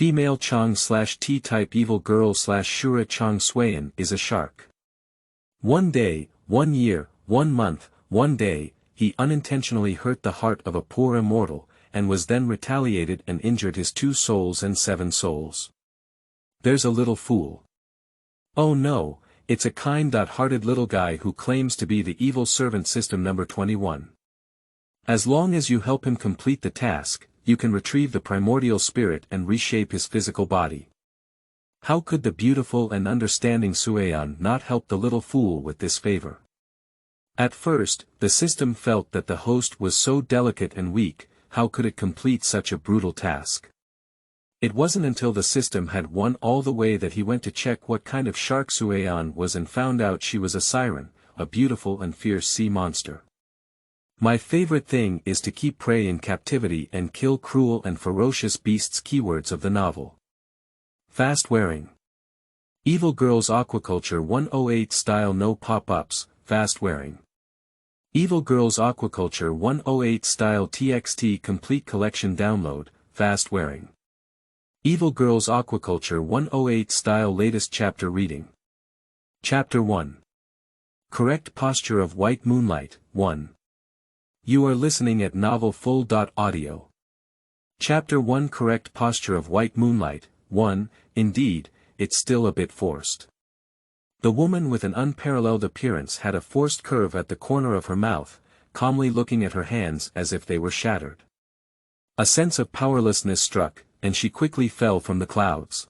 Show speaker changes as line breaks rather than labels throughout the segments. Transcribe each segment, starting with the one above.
Female Chang/T-type evil girl/Shura Chang Sui'an is a shark. One day, 1 year, 1 month, 1 day, he unintentionally hurt the heart of a poor immortal, and was then retaliated and injured his 2 souls and 7 souls. There's a little fool. Oh no, it's a kind-hearted little guy who claims to be the evil servant system number 21. As long as you help him complete the task, you can retrieve the primordial spirit and reshape his physical body. How could the beautiful and understanding Sui'an not help the little fool with this favor? At first, the system felt that the host was so delicate and weak, how could it complete such a brutal task? It wasn't until the system had won all the way that he went to check what kind of shark Sui'an was and found out she was a siren, a beautiful and fierce sea monster. My favorite thing is to keep prey in captivity and kill cruel and ferocious beasts. Keywords of the novel. Fast-wearing. Evil Girls Aquaculture 108 style no pop-ups, fast-wearing. Evil Girls Aquaculture 108 style TXT complete collection download, fast-wearing. Evil Girls Aquaculture 108 style latest chapter reading. Chapter 1. Correct posture of white moonlight, 1. You are listening at novelfull.audio. Chapter 1 Correct posture of white moonlight, 1, indeed, it's still a bit forced. The woman with an unparalleled appearance had a forced curve at the corner of her mouth, calmly looking at her hands as if they were shattered. A sense of powerlessness struck, and she quickly fell from the clouds.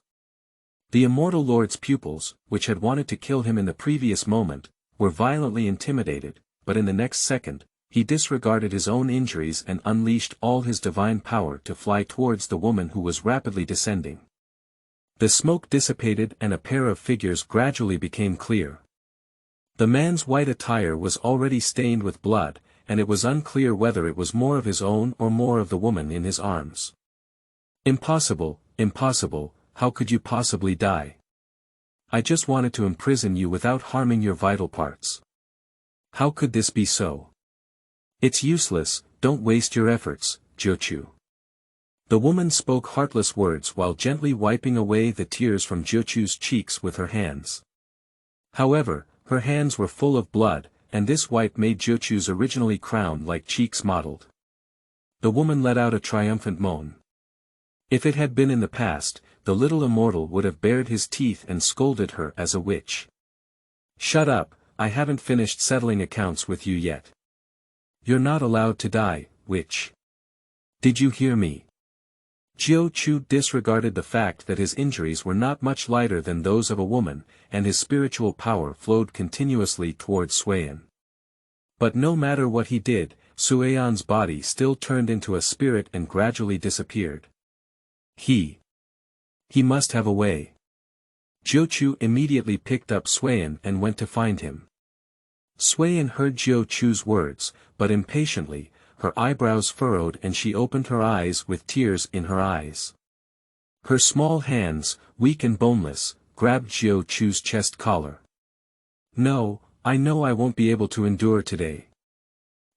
The immortal lord's pupils, which had wanted to kill him in the previous moment, were violently intimidated, but in the next second, he disregarded his own injuries and unleashed all his divine power to fly towards the woman who was rapidly descending. The smoke dissipated and a pair of figures gradually became clear. The man's white attire was already stained with blood, and it was unclear whether it was more of his own or more of the woman in his arms. Impossible, impossible, how could you possibly die? I just wanted to imprison you without harming your vital parts. How could this be so? It's useless, don't waste your efforts, Jiuqiu. The woman spoke heartless words while gently wiping away the tears from Jiuqiu's cheeks with her hands. However, her hands were full of blood, and this wipe made Jiuqiu's originally crown-like cheeks mottled. The woman let out a triumphant moan. If it had been in the past, the little immortal would have bared his teeth and scolded her as a witch. Shut up, I haven't finished settling accounts with you yet. You're not allowed to die, witch. Did you hear me? Jiuqiu disregarded the fact that his injuries were not much lighter than those of a woman, and his spiritual power flowed continuously towards Sui'an. But no matter what he did, Sui'an's body still turned into a spirit and gradually disappeared. He must have a way. Jiuqiu immediately picked up Sui'an and went to find him. Sui'an heard Jiuqiu's words, but impatiently, her eyebrows furrowed and she opened her eyes with tears in her eyes. Her small hands, weak and boneless, grabbed Jiuqiu's chest collar. No, I know I won't be able to endure today.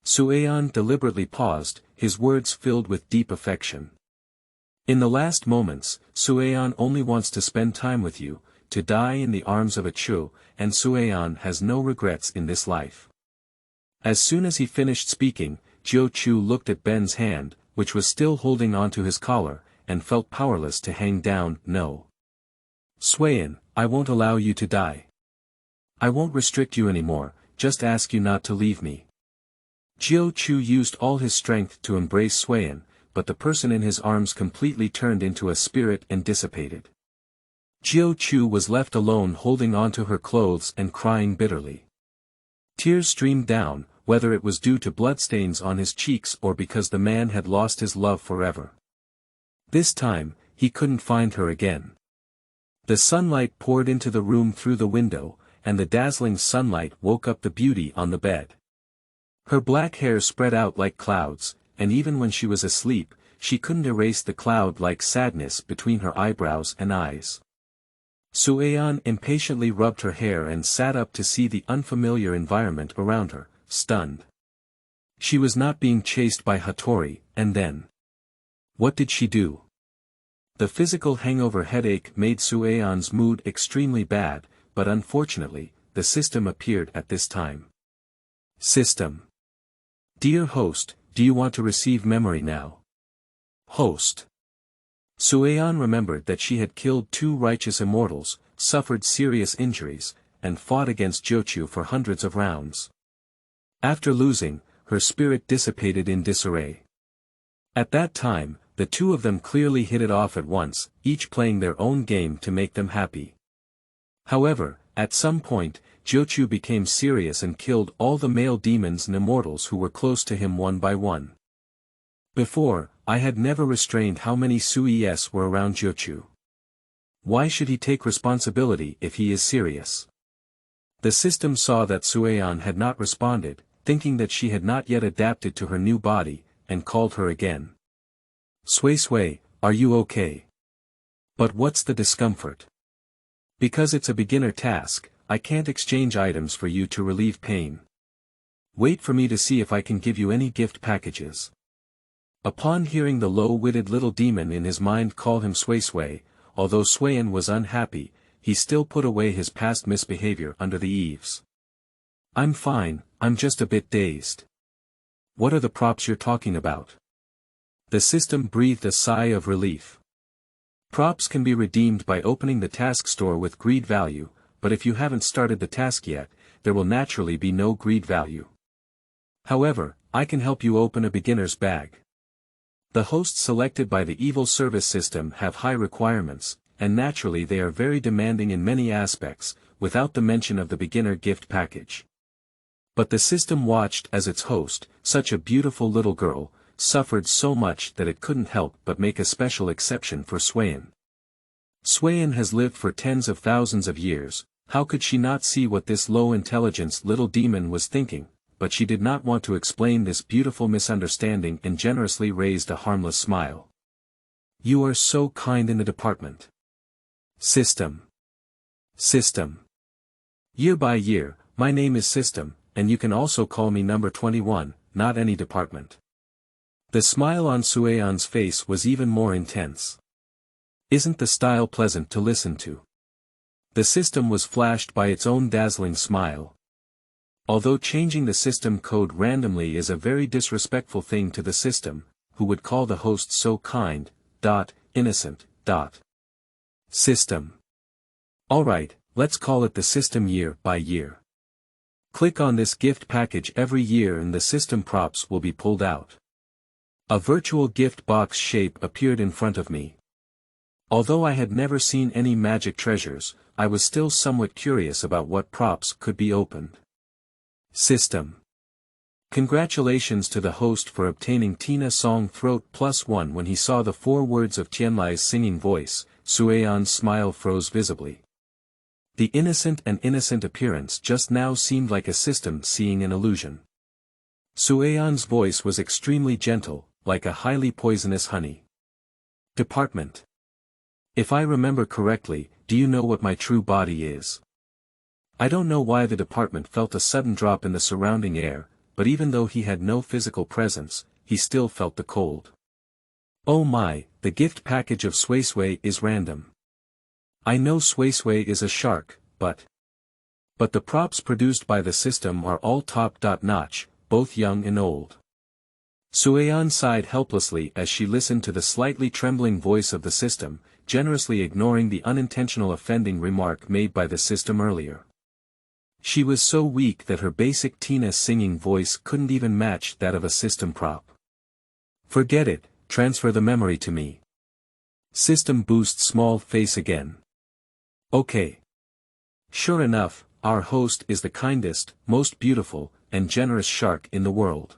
Sui'an deliberately paused, his words filled with deep affection. In the last moments, Sui'an only wants to spend time with you, to die in the arms of a Chu, and Sui'an has no regrets in this life. As soon as he finished speaking, Jiuqiu looked at Ben's hand, which was still holding onto his collar, and felt powerless to hang down. No. Sui'an, I won't allow you to die. I won't restrict you anymore, just ask you not to leave me. Jiuqiu used all his strength to embrace Sui'an, but the person in his arms completely turned into a spirit and dissipated. Jiuqiu was left alone holding onto her clothes and crying bitterly. Tears streamed down, whether it was due to bloodstains on his cheeks or because the man had lost his love forever. This time, he couldn't find her again. The sunlight poured into the room through the window, and the dazzling sunlight woke up the beauty on the bed. Her black hair spread out like clouds, and even when she was asleep, she couldn't erase the cloud-like sadness between her eyebrows and eyes. Sui'an impatiently rubbed her hair and sat up to see the unfamiliar environment around her, stunned. She was not being chased by Hattori, and then. What did she do? The physical hangover headache made Sui'an's mood extremely bad, but unfortunately, the system appeared at this time. System. Dear host, do you want to receive memory now? Host. Sui'an remembered that she had killed 2 righteous immortals, suffered serious injuries, and fought against Jiuqiu for hundreds of rounds. After losing, her spirit dissipated in disarray. At that time, the 2 of them clearly hit it off at once, each playing their own game to make them happy. However, at some point, Jiuqiu became serious and killed all the male demons and immortals who were close to him one by one. Before, I had never restrained how many Sui'es were around Jiuqiu. Why should he take responsibility if he is serious? The system saw that Sui'an had not responded, thinking that she had not yet adapted to her new body, and called her again. Sui, are you okay? But what's the discomfort? Because it's a beginner task, I can't exchange items for you to relieve pain. Wait for me to see if I can give you any gift packages. Upon hearing the low-witted little demon in his mind call him Sui, although Sui'an was unhappy, he still put away his past misbehavior under the eaves. I'm fine, I'm just a bit dazed. What are the props you're talking about? The system breathed a sigh of relief. Props can be redeemed by opening the task store with greed value, but if you haven't started the task yet, there will naturally be no greed value. However, I can help you open a beginner's bag. The hosts selected by the evil service system have high requirements, and naturally they are very demanding in many aspects, without the mention of the beginner gift package. But the system watched as its host, such a beautiful little girl, suffered so much that it couldn't help but make a special exception for Sui'an. Sui'an has lived for tens of thousands of years, how could she not see what this low-intelligence little demon was thinking? But she did not want to explain this beautiful misunderstanding and generously raised a harmless smile. You are so kind in the department. System. System. Year by year, my name is System, and you can also call me number 21, not any department. The smile on Sui'an's face was even more intense. Isn't the style pleasant to listen to? The system was flashed by its own dazzling smile. Although changing the system code randomly is a very disrespectful thing to the system, who would call the host so kind, innocent, System. Alright, let's call it the system year by year. Click on this gift package every year and the system props will be pulled out. A virtual gift box shape appeared in front of me. Although I had never seen any magic treasures, I was still somewhat curious about what props could be opened. System. Congratulations to the host for obtaining Tina Song Throat +1. When he saw the 4 words of Tianlai's singing voice, Sui'an's smile froze visibly. The innocent appearance just now seemed like a system seeing an illusion. Sui'an's voice was extremely gentle, like a highly poisonous honey. Department. If I remember correctly, do you know what my true body is? I don't know why the department felt a sudden drop in the surrounding air, but even though he had no physical presence, he still felt the cold. Oh my, the gift package of Sui is random. I know Sui is a shark, but the props produced by the system are all top-notch, both young and old. Sui'an sighed helplessly as she listened to the slightly trembling voice of the system, generously ignoring the unintentional offending remark made by the system earlier. She was so weak that her basic Tina singing voice couldn't even match that of a system prop. Forget it, transfer the memory to me. System boost small face again. Okay. Sure enough, our host is the kindest, most beautiful, and generous shark in the world.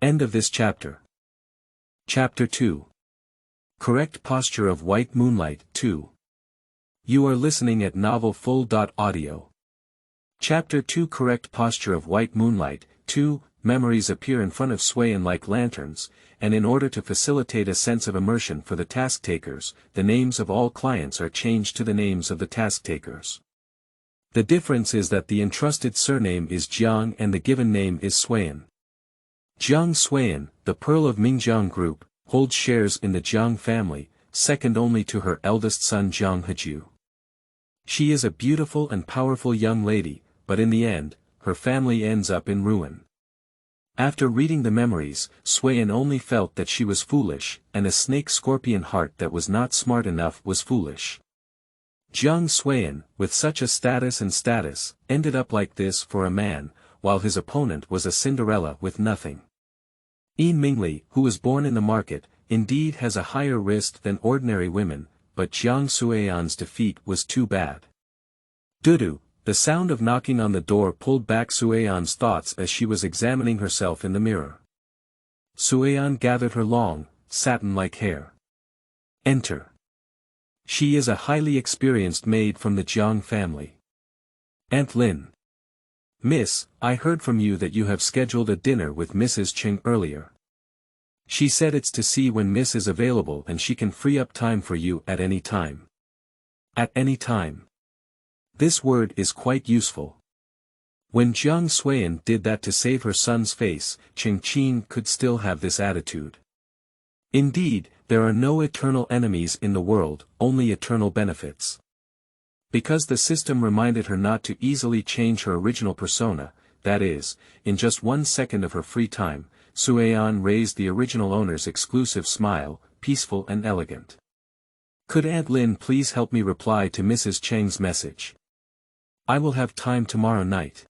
End of this chapter. Chapter 2. Correct posture of white moonlight 2. You are listening at novelfull.audio. Chapter 2. Correct posture of white moonlight 2. Memories appear in front of Sui'an like lanterns, and in order to facilitate a sense of immersion for the task takers, the names of all clients are changed to the names of the task takers. The difference is that the entrusted surname is Qiang and the given name is Sui'an. Jiang Sui'an, the Pearl of Mingjiang Group, holds shares in the Qiang family, second only to her eldest son Jiang Heju. She is a beautiful and powerful young lady, but in the end, her family ends up in ruin. After reading the memories, Sui'an only felt that she was foolish, and a snake-scorpion heart that was not smart enough was foolish. Jiang Sui'an, with such a status, ended up like this for a man, while his opponent was a Cinderella with nothing. Yi Mingli, who was born in the market, indeed has a higher wrist than ordinary women, but Jiang Sui'an's defeat was too bad. Dudu, the sound of knocking on the door pulled back Sui'an's thoughts as she was examining herself in the mirror. Sui'an gathered her long, satin-like hair. Enter. She is a highly experienced maid from the Jiang family. Aunt Lin. Miss, I heard from you that you have scheduled a dinner with Mrs. Chang earlier. She said it's to see when Miss is available and she can free up time for you at any time. At any time. This word is quite useful. When Jiang Sui'an did that to save her son's face, Qing could still have this attitude. Indeed, there are no eternal enemies in the world, only eternal benefits. Because the system reminded her not to easily change her original persona, that is, in just 1 second of her free time, Sui'an raised the original owner's exclusive smile, peaceful and elegant. Could Aunt Lin please help me reply to Mrs. Chang's message? I will have time tomorrow night.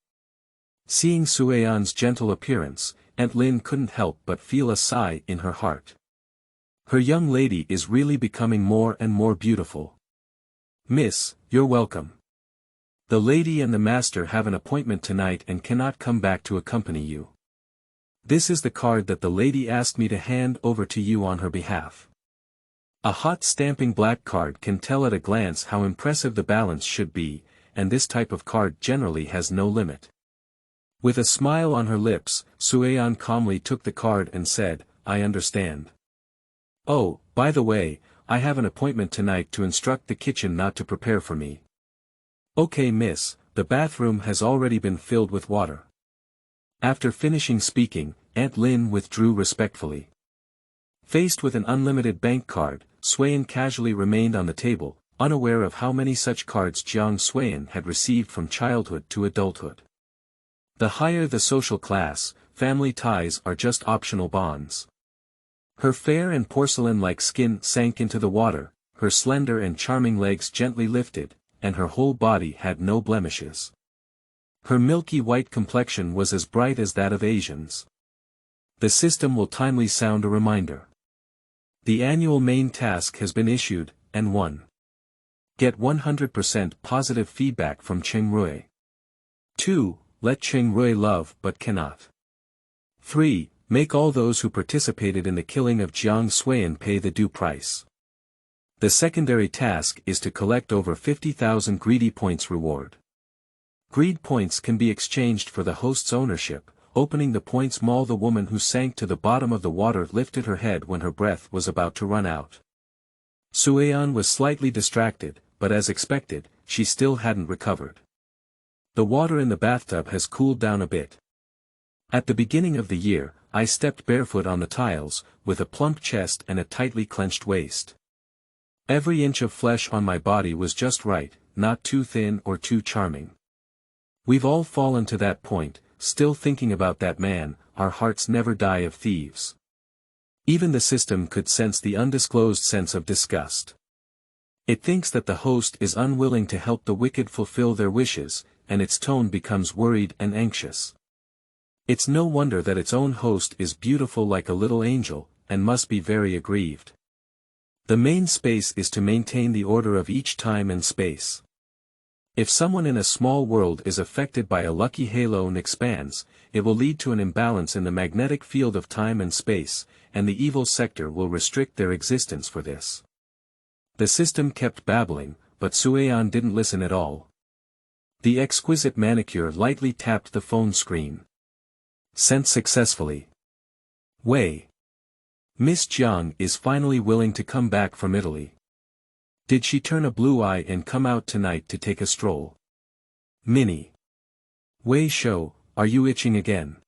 Seeing Sui'an's gentle appearance, Aunt Lin couldn't help but feel a sigh in her heart. Her young lady is really becoming more and more beautiful. Miss, you're welcome. The lady and the master have an appointment tonight and cannot come back to accompany you. This is the card that the lady asked me to hand over to you on her behalf. A hot stamping black card can tell at a glance how impressive the balance should be, and this type of card generally has no limit. With a smile on her lips, Sui'an calmly took the card and said, I understand. Oh, by the way, I have an appointment tonight to instruct the kitchen not to prepare for me. Okay miss, the bathroom has already been filled with water. After finishing speaking, Aunt Lin withdrew respectfully. Faced with an unlimited bank card, Sui'an casually remained on the table, unaware of how many such cards Jiang Sui'an had received from childhood to adulthood. The higher the social class, family ties are just optional bonds. Her fair and porcelain-like skin sank into the water, her slender and charming legs gently lifted, and her whole body had no blemishes. Her milky white complexion was as bright as that of Asians. The system will timely sound a reminder. The annual main task has been issued, and 1. Get 100% positive feedback from Cheng Rui. 2. Let Cheng Rui love but cannot. 3. Make all those who participated in the killing of Jiang Sui'an pay the due price. The secondary task is to collect over 50,000 greedy points reward. Greed points can be exchanged for the host's ownership. Opening the points mall, the woman who sank to the bottom of the water lifted her head when her breath was about to run out. Sui'an was slightly distracted, but as expected, she still hadn't recovered. The water in the bathtub has cooled down a bit. At the beginning of the year, I stepped barefoot on the tiles, with a plump chest and a tightly clenched waist. Every inch of flesh on my body was just right, not too thin or too charming. We've all fallen to that point, still thinking about that man, our hearts never die of thieves. Even the system could sense the undisclosed sense of disgust. It thinks that the host is unwilling to help the wicked fulfill their wishes, and its tone becomes worried and anxious. It's no wonder that its own host is beautiful like a little angel, and must be very aggrieved. The main space is to maintain the order of each time and space. If someone in a small world is affected by a lucky halo and expands, it will lead to an imbalance in the magnetic field of time and space, and the evil sector will restrict their existence for this. The system kept babbling, but Sui'an didn't listen at all. The exquisite manicure lightly tapped the phone screen. Sent successfully. Wei. Miss Jiang is finally willing to come back from Italy. Did she turn a blue eye and come out tonight to take a stroll? Minnie. Wei Shou, are you itching again?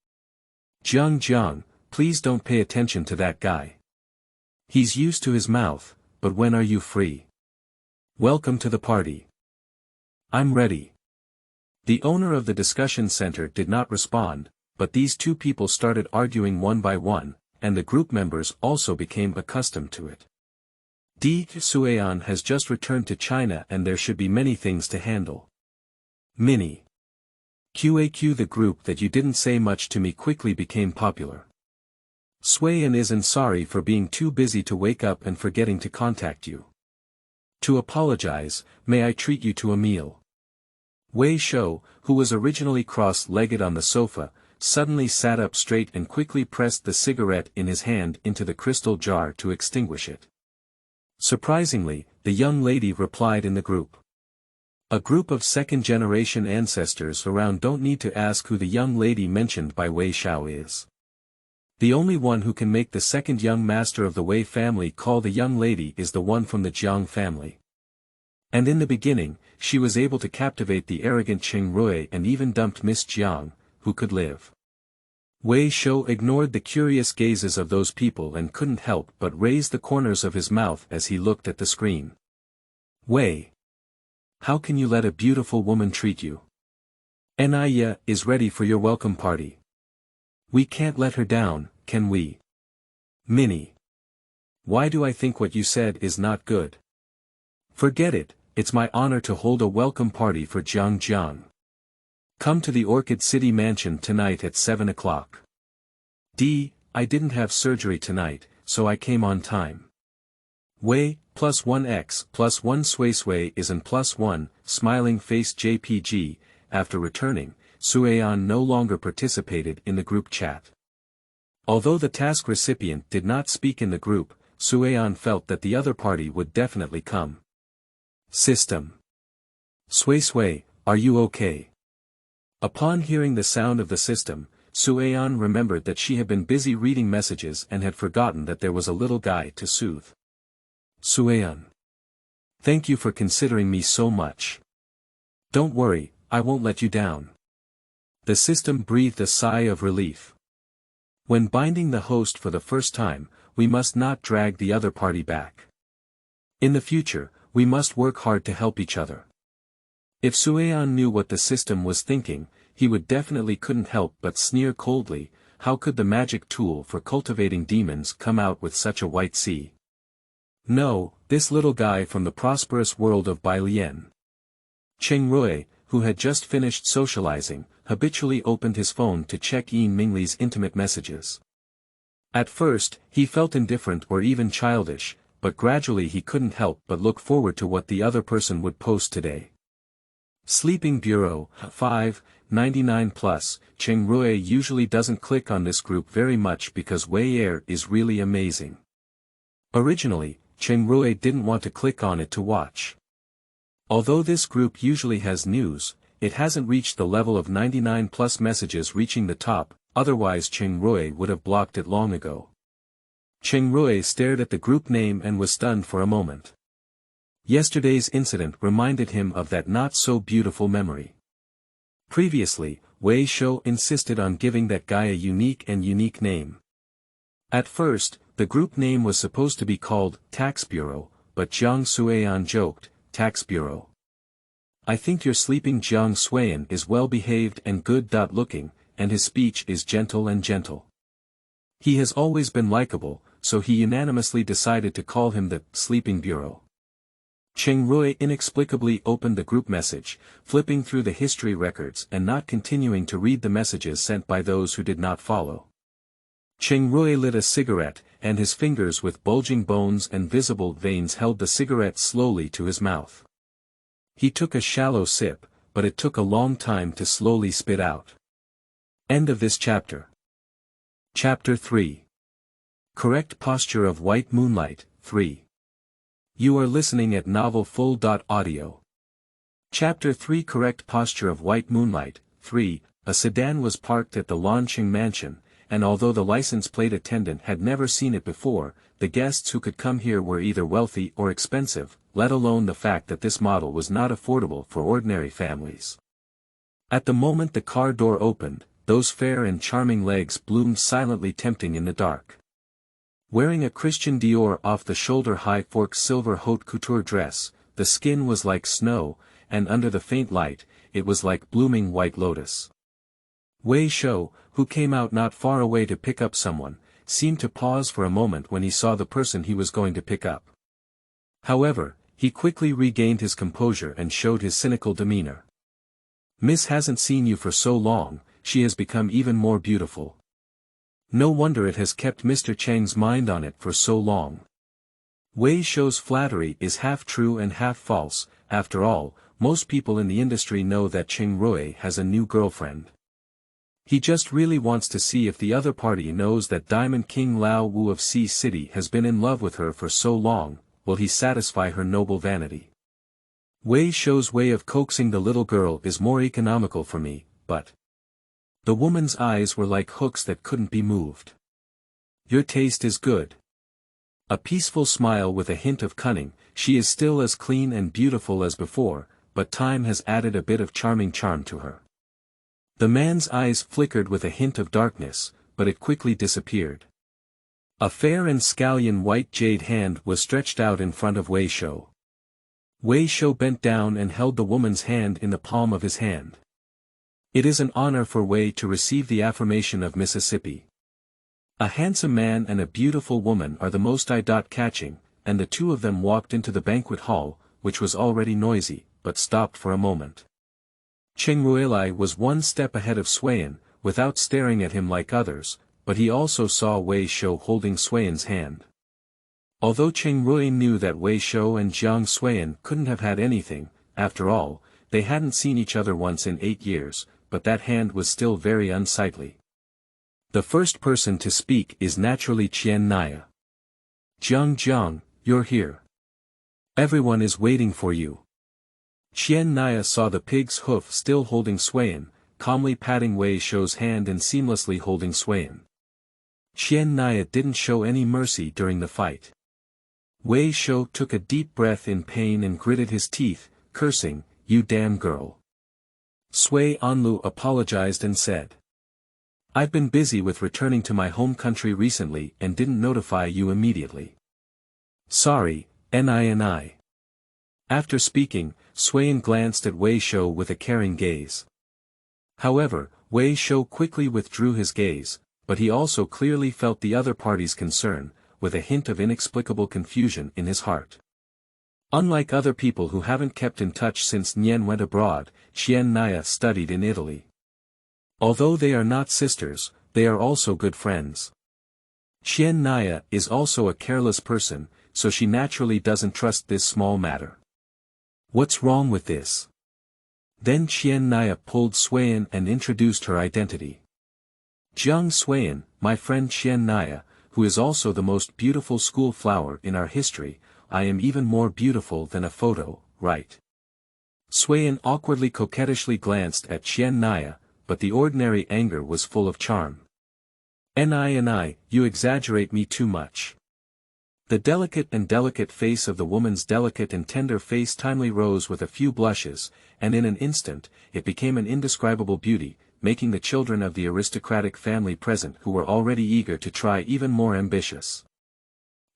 Jiang, please don't pay attention to that guy. He's used to his mouth, but when are you free? Welcome to the party. I'm ready. The owner of the discussion center did not respond, but these two people started arguing one by one, and the group members also became accustomed to it. Sui'an has just returned to China and there should be many things to handle. Mini. QAQ the group that you didn't say much to me quickly became popular. Suian isn't sorry for being too busy to wake up and forgetting to contact you. To apologize, may I treat you to a meal? Wei Shou, who was originally cross-legged on the sofa, suddenly sat up straight and quickly pressed the cigarette in his hand into the crystal jar to extinguish it. Surprisingly, the young lady replied in the group. A group of second-generation ancestors around don't need to ask who the young lady mentioned by Wei Shou is. The only one who can make the second young master of the Wei family call the young lady is the one from the Qiang family. And in the beginning, she was able to captivate the arrogant Cheng and even dumped Miss Qiang, who could live. Wei Shou ignored the curious gazes of those people and couldn't help but raise the corners of his mouth as he looked at the screen. Wei. How can you let a beautiful woman treat you? Anaya is ready for your welcome party. We can't let her down, can we? Mini. Why do I think what you said is not good? Forget it, it's my honor to hold a welcome party for Jiang. Come to the Orchid City Mansion tonight at 7 o'clock. I didn't have surgery tonight, so I came on time. Wei, +1x, +1 Sui isn't +1, smiling face JPG, after returning, Sui'an no longer participated in the group chat. Although the task recipient did not speak in the group, Sui'an felt that the other party would definitely come. System. Sui, are you okay? Upon hearing the sound of the system, Sui'an remembered that she had been busy reading messages and had forgotten that there was a little guy to soothe. Sui'an. Thank you for considering me so much. Don't worry, I won't let you down. The system breathed a sigh of relief. When binding the host for the first time, we must not drag the other party back. In the future, we must work hard to help each other. If Sui'an knew what the system was thinking, he would definitely couldn't help but sneer coldly. How could the magic tool for cultivating demons come out with such a white sea? No, this little guy from the prosperous world of Bailian. Cheng, who had just finished socializing, habitually opened his phone to check Yin Mingli's intimate messages. At first, he felt indifferent or even childish, but gradually he couldn't help but look forward to what the other person would post today. Sleeping Bureau, 599+, Cheng usually doesn't click on this group very much because Wei Air is really amazing. Originally, Cheng didn't want to click on it to watch. Although this group usually has news, it hasn't reached the level of 99+ messages reaching the top, otherwise Cheng would have blocked it long ago. Cheng stared at the group name and was stunned for a moment. Yesterday's incident reminded him of that not-so-beautiful memory. Previously, Wei Shou insisted on giving that guy a unique name. At first, the group name was supposed to be called Tax Bureau, but Jiang Sui'an joked, Tax Bureau. I think your sleeping Jiang Sui'an is well-behaved and good-looking, and his speech is gentle. He has always been likable, so he unanimously decided to call him the Sleeping Bureau. Cheng inexplicably opened the group message, flipping through the history records and not continuing to read the messages sent by those who did not follow. Cheng lit a cigarette, and his fingers with bulging bones and visible veins held the cigarette slowly to his mouth. He took a shallow sip, but it took a long time to slowly spit out. End of this chapter. Chapter 3. Correct Posture of White Moonlight, 3. You are listening at novelfull.audio. Chapter 3 Correct Posture of White Moonlight, 3. A sedan was parked at the Lanqing mansion, and although the license plate attendant had never seen it before, the guests who could come here were either wealthy or expensive, let alone the fact that this model was not affordable for ordinary families. At the moment the car door opened, those fair and charming legs bloomed silently tempting in the dark. Wearing a Christian Dior off-the-shoulder high-forked silver haute couture dress, the skin was like snow, and under the faint light, it was like blooming white lotus. Wei Shou, who came out not far away to pick up someone, seemed to pause for a moment when he saw the person he was going to pick up. However, he quickly regained his composure and showed his cynical demeanor. "Miss hasn't seen you for so long, she has become even more beautiful. No wonder it has kept Mr. Chang's mind on it for so long." Wei Shou's flattery is half true and half false. After all, most people in the industry know that Cheng Rui has a new girlfriend. He just really wants to see if the other party knows that Diamond King Lao Wu of Sea City has been in love with her for so long. Will he satisfy her noble vanity? Wei Shou's way of coaxing the little girl is more economical for me, but... The woman's eyes were like hooks that couldn't be moved. "Your taste is good." A peaceful smile with a hint of cunning, she is still as clean and beautiful as before, but time has added a bit of charming charm to her. The man's eyes flickered with a hint of darkness, but it quickly disappeared. A fair and scallion white jade hand was stretched out in front of Wei Shou. Wei Shou bent down and held the woman's hand in the palm of his hand. It is an honor for Wei to receive the affirmation of Mississippi. A handsome man and a beautiful woman are the most eye-catching, and the two of them walked into the banquet hall, which was already noisy, but stopped for a moment. Cheng Ruilai was one step ahead of Suian, without staring at him like others, but he also saw Wei Shou holding Suian's hand. Although Cheng Rui knew that Wei Shou and Jiang Suian couldn't have had anything, after all, they hadn't seen each other once in 8 years, but that hand was still very unsightly. The first person to speak is naturally Qian Naya. "Jiang, you're here. Everyone is waiting for you." Qian Naya saw the pig's hoof still holding Suian, calmly patting Wei Shou's hand and seamlessly holding Suian. Qian Naya didn't show any mercy during the fight. Wei Shou took a deep breath in pain and gritted his teeth, cursing, "You damn girl." Sui Anlu apologized and said, "I've been busy with returning to my home country recently and didn't notify you immediately. Sorry, Ni." After speaking, Suian glanced at Wei Shou with a caring gaze. However, Wei Shou quickly withdrew his gaze, but he also clearly felt the other party's concern, with a hint of inexplicable confusion in his heart. Unlike other people who haven't kept in touch since Nian went abroad, Qian Naya studied in Italy. Although they are not sisters, they are also good friends. Qian Naya is also a careless person, so she naturally doesn't trust this small matter. "What's wrong with this?" Then Qian Naya pulled Suian and introduced her identity. "Jiang Suian, my friend Qian Naya, who is also the most beautiful school flower in our history. I am even more beautiful than a photo, right?" Suian awkwardly coquettishly glanced at Qian Naya, but the ordinary anger was full of charm. Ni, you exaggerate me too much." The delicate face of the woman's delicate and tender face timely rose with a few blushes, and in an instant, it became an indescribable beauty, making the children of the aristocratic family present who were already eager to try even more ambitious.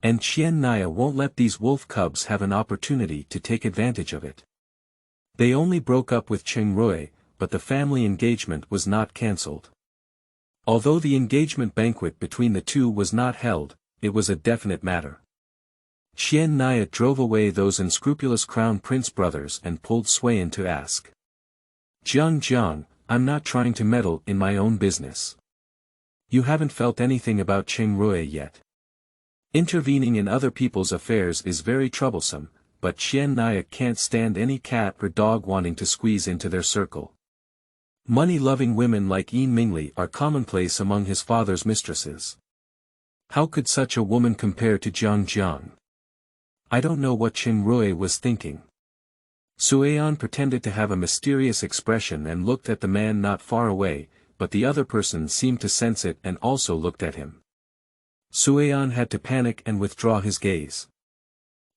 And Qian Naya won't let these wolf cubs have an opportunity to take advantage of it. They only broke up with Cheng Rui, but the family engagement was not cancelled. Although the engagement banquet between the two was not held, it was a definite matter. Qian Naya drove away those unscrupulous crown prince brothers and pulled Suian to ask. Jiang, I'm not trying to meddle in my own business. You haven't felt anything about Cheng Rui yet. Intervening in other people's affairs is very troublesome, but Qian Naya can't stand any cat or dog wanting to squeeze into their circle. Money-loving women like Yin Mingli are commonplace among his father's mistresses. How could such a woman compare to Jiang? I don't know what Cheng Rui was thinking. Sui'an pretended to have a mysterious expression and looked at the man not far away, but the other person seemed to sense it and also looked at him. Sui'an had to panic and withdraw his gaze.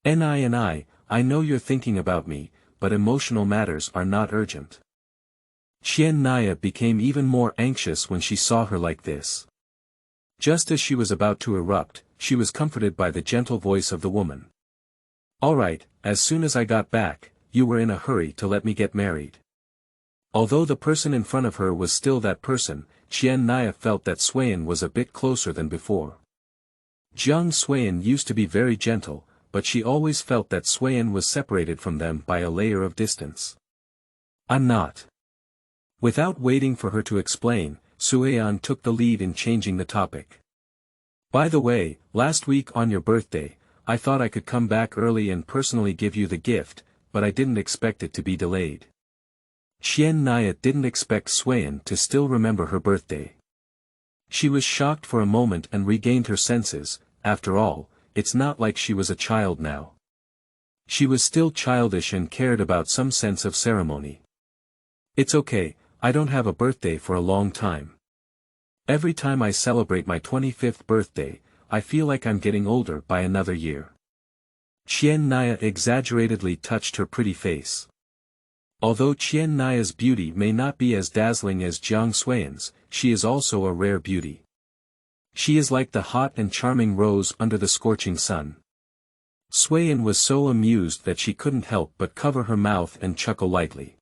Ni, I know you're thinking about me, but emotional matters are not urgent. Qian Naya became even more anxious when she saw her like this. Just as she was about to erupt, she was comforted by the gentle voice of the woman. "Alright, as soon as I got back, you were in a hurry to let me get married." Although the person in front of her was still that person, Qiang felt that Suian was a bit closer than before. Suian used to be very gentle, but she always felt that Suian was separated from them by a layer of distance. "I'm not." Without waiting for her to explain, Sui'an took the lead in changing the topic. "By the way, last week on your birthday, I thought I could come back early and personally give you the gift, but I didn't expect it to be delayed." Qiang didn't expect Suian to still remember her birthday. She was shocked for a moment and regained her senses. After all, it's not like she was a child now. She was still childish and cared about some sense of ceremony. "It's okay, I don't have a birthday for a long time. Every time I celebrate my 25th birthday, I feel like I'm getting older by another year." Qiang exaggeratedly touched her pretty face. Although Qiang's beauty may not be as dazzling as Jiang Suian's, she is also a rare beauty. She is like the hot and charming rose under the scorching sun. Suian was so amused that she couldn't help but cover her mouth and chuckle lightly.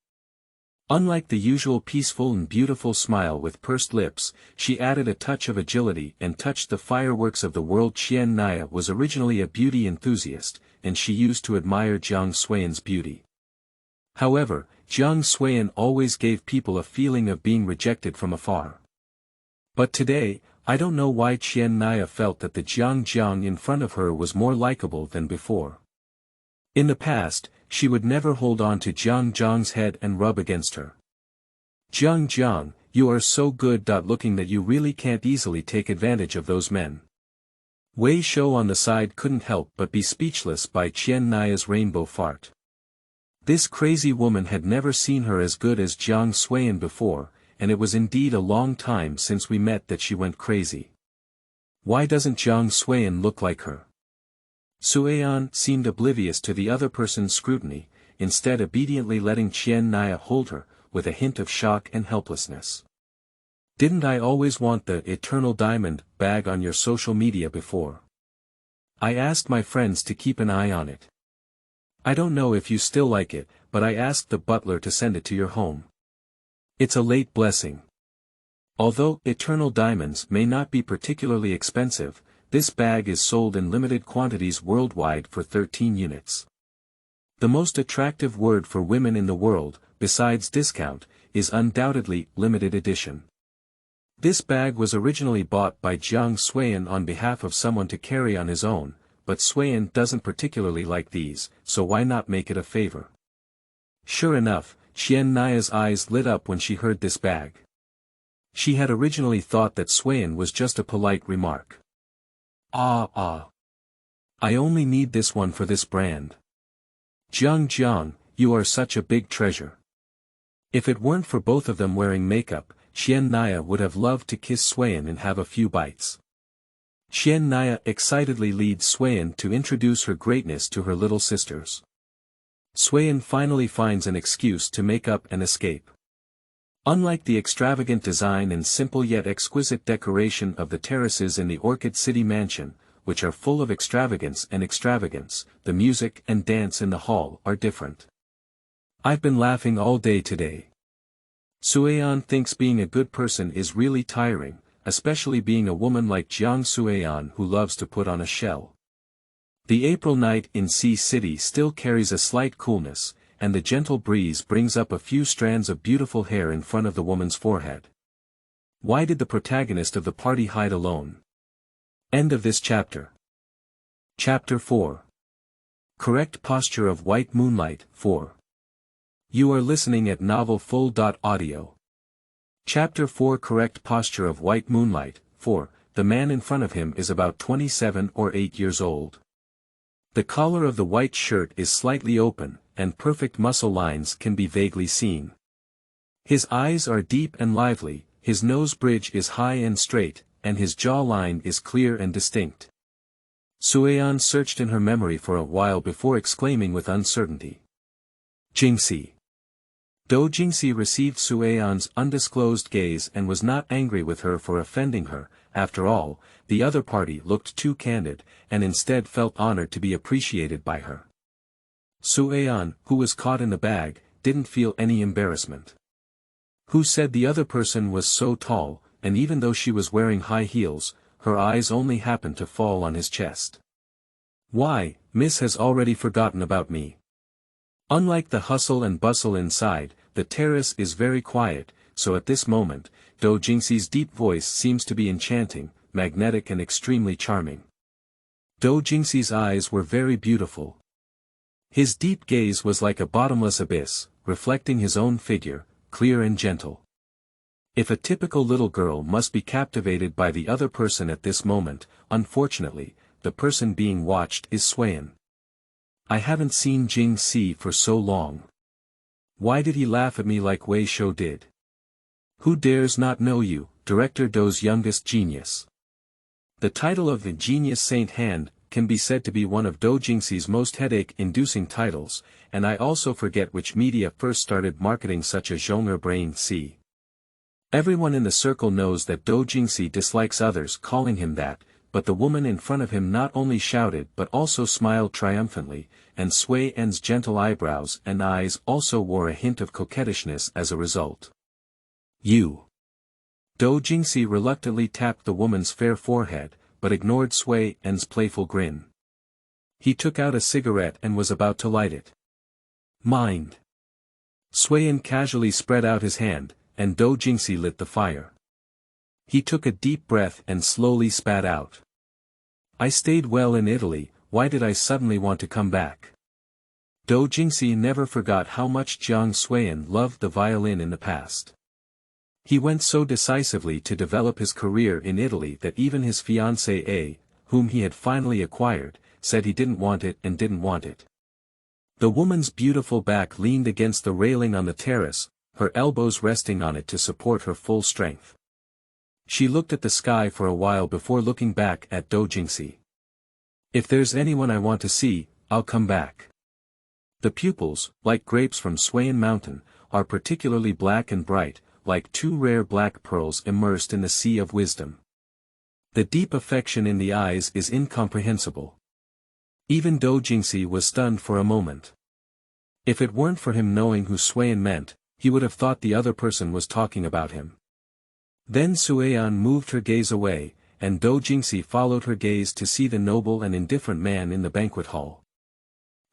Unlike the usual peaceful and beautiful smile with pursed lips, she added a touch of agility and touched the fireworks of the world. Qiang was originally a beauty enthusiast, and she used to admire Jiang Suian's beauty. However, Jiang Suian always gave people a feeling of being rejected from afar. But today, I don't know why Qiang felt that the Jiang in front of her was more likable than before. In the past, she would never hold on to Jiang's head and rub against her. "Jiang, you are so good looking that you really can't easily take advantage of those men." Wei Shou on the side couldn't help but be speechless by Qiang's rainbow fart. This crazy woman had never seen her as good as Jiang Suian before, and it was indeed a long time since we met that she went crazy. Why doesn't Jiang Suian look like her? Sui'an seemed oblivious to the other person's scrutiny, instead obediently letting Qiang hold her, with a hint of shock and helplessness. "Didn't I always want the eternal diamond bag on your social media before? I asked my friends to keep an eye on it. I don't know if you still like it, but I asked the butler to send it to your home. It's a late blessing." Although eternal diamonds may not be particularly expensive, this bag is sold in limited quantities worldwide for 13 units. The most attractive word for women in the world, besides discount, is undoubtedly limited edition. This bag was originally bought by Jiang Suian on behalf of someone to carry on his own, but Suian doesn't particularly like these, so why not make it a favor? Sure enough, Qiang's eyes lit up when she heard this bag. She had originally thought that Suian was just a polite remark. I only need this one for this brand. Jiang, you are such a big treasure." If it weren't for both of them wearing makeup, Qiang would have loved to kiss Suian and have a few bites. Qiang excitedly leads Suian to introduce her greatness to her little sisters. Suian finally finds an excuse to make up and escape. Unlike the extravagant design and simple yet exquisite decoration of the terraces in the Orchid City mansion, which are full of extravagance, the music and dance in the hall are different. "I've been laughing all day today." Sui'an thinks being a good person is really tiring, especially being a woman like Jiang Sui'an who loves to put on a shell. The April night in Sea City still carries a slight coolness, and the gentle breeze brings up a few strands of beautiful hair in front of the woman's forehead. Why did the protagonist of the party hide alone? End of this chapter. Chapter 4. Correct Posture of White Moonlight, 4. You are listening at novelfull.audio. Chapter 4. Correct Posture of White Moonlight, 4. The man in front of him is about 27 or 8 years old. The collar of the white shirt is slightly open, and perfect muscle lines can be vaguely seen. His eyes are deep and lively, his nose bridge is high and straight, and his jawline is clear and distinct. Sui'an searched in her memory for a while before exclaiming with uncertainty. "Jingxi. Do Jingxi received Sui'an's undisclosed gaze and was not angry with her for offending her. After all, the other party looked too candid, and instead felt honored to be appreciated by her. Sui'an, who was caught in the bag, didn't feel any embarrassment. Who said the other person was so tall, and even though she was wearing high heels, her eyes only happened to fall on his chest. Why, Miss has already forgotten about me. Unlike the hustle and bustle inside, the terrace is very quiet, so at this moment, Do Jingxi's deep voice seems to be enchanting, magnetic and extremely charming. Do Jingxi's eyes were very beautiful. His deep gaze was like a bottomless abyss, reflecting his own figure, clear and gentle. If a typical little girl must be captivated by the other person at this moment, unfortunately, the person being watched is Suian. I haven't seen Jingxi for so long. Why did he laugh at me like Wei Shou did? Who dares not know you, Director Do's youngest genius? The title of the Genius Saint Hand can be said to be one of Do Jingxi's most headache-inducing titles, and I also forget which media first started marketing such a genre brain C. Everyone in the circle knows that Do Jingxi dislikes others calling him that, but the woman in front of him not only shouted but also smiled triumphantly, and Sui'an's gentle eyebrows and eyes also wore a hint of coquettishness as a result. You. Do Jingxi reluctantly tapped the woman's fair forehead, but ignored Sui'an's playful grin. He took out a cigarette and was about to light it. Mind. Sui'an casually spread out his hand, and Do Jingxi lit the fire. He took a deep breath and slowly spat out. I stayed well in Italy, why did I suddenly want to come back? Do Jingxi never forgot how much Jiang Sui'an loved the violin in the past. He went so decisively to develop his career in Italy that even his fiancée A, whom he had finally acquired, said he didn't want it and didn't want it. The woman's beautiful back leaned against the railing on the terrace, her elbows resting on it to support her full strength. She looked at the sky for a while before looking back at Do Jingxi. If there's anyone I want to see, I'll come back. The pupils, like grapes from Sui'an Mountain, are particularly black and bright, like two rare black pearls immersed in the sea of wisdom. The deep affection in the eyes is incomprehensible. Even Do Jingxi was stunned for a moment. If it weren't for him knowing who Sui'an meant, he would have thought the other person was talking about him. Then Sui'an moved her gaze away, and Do Jingxi followed her gaze to see the noble and indifferent man in the banquet hall.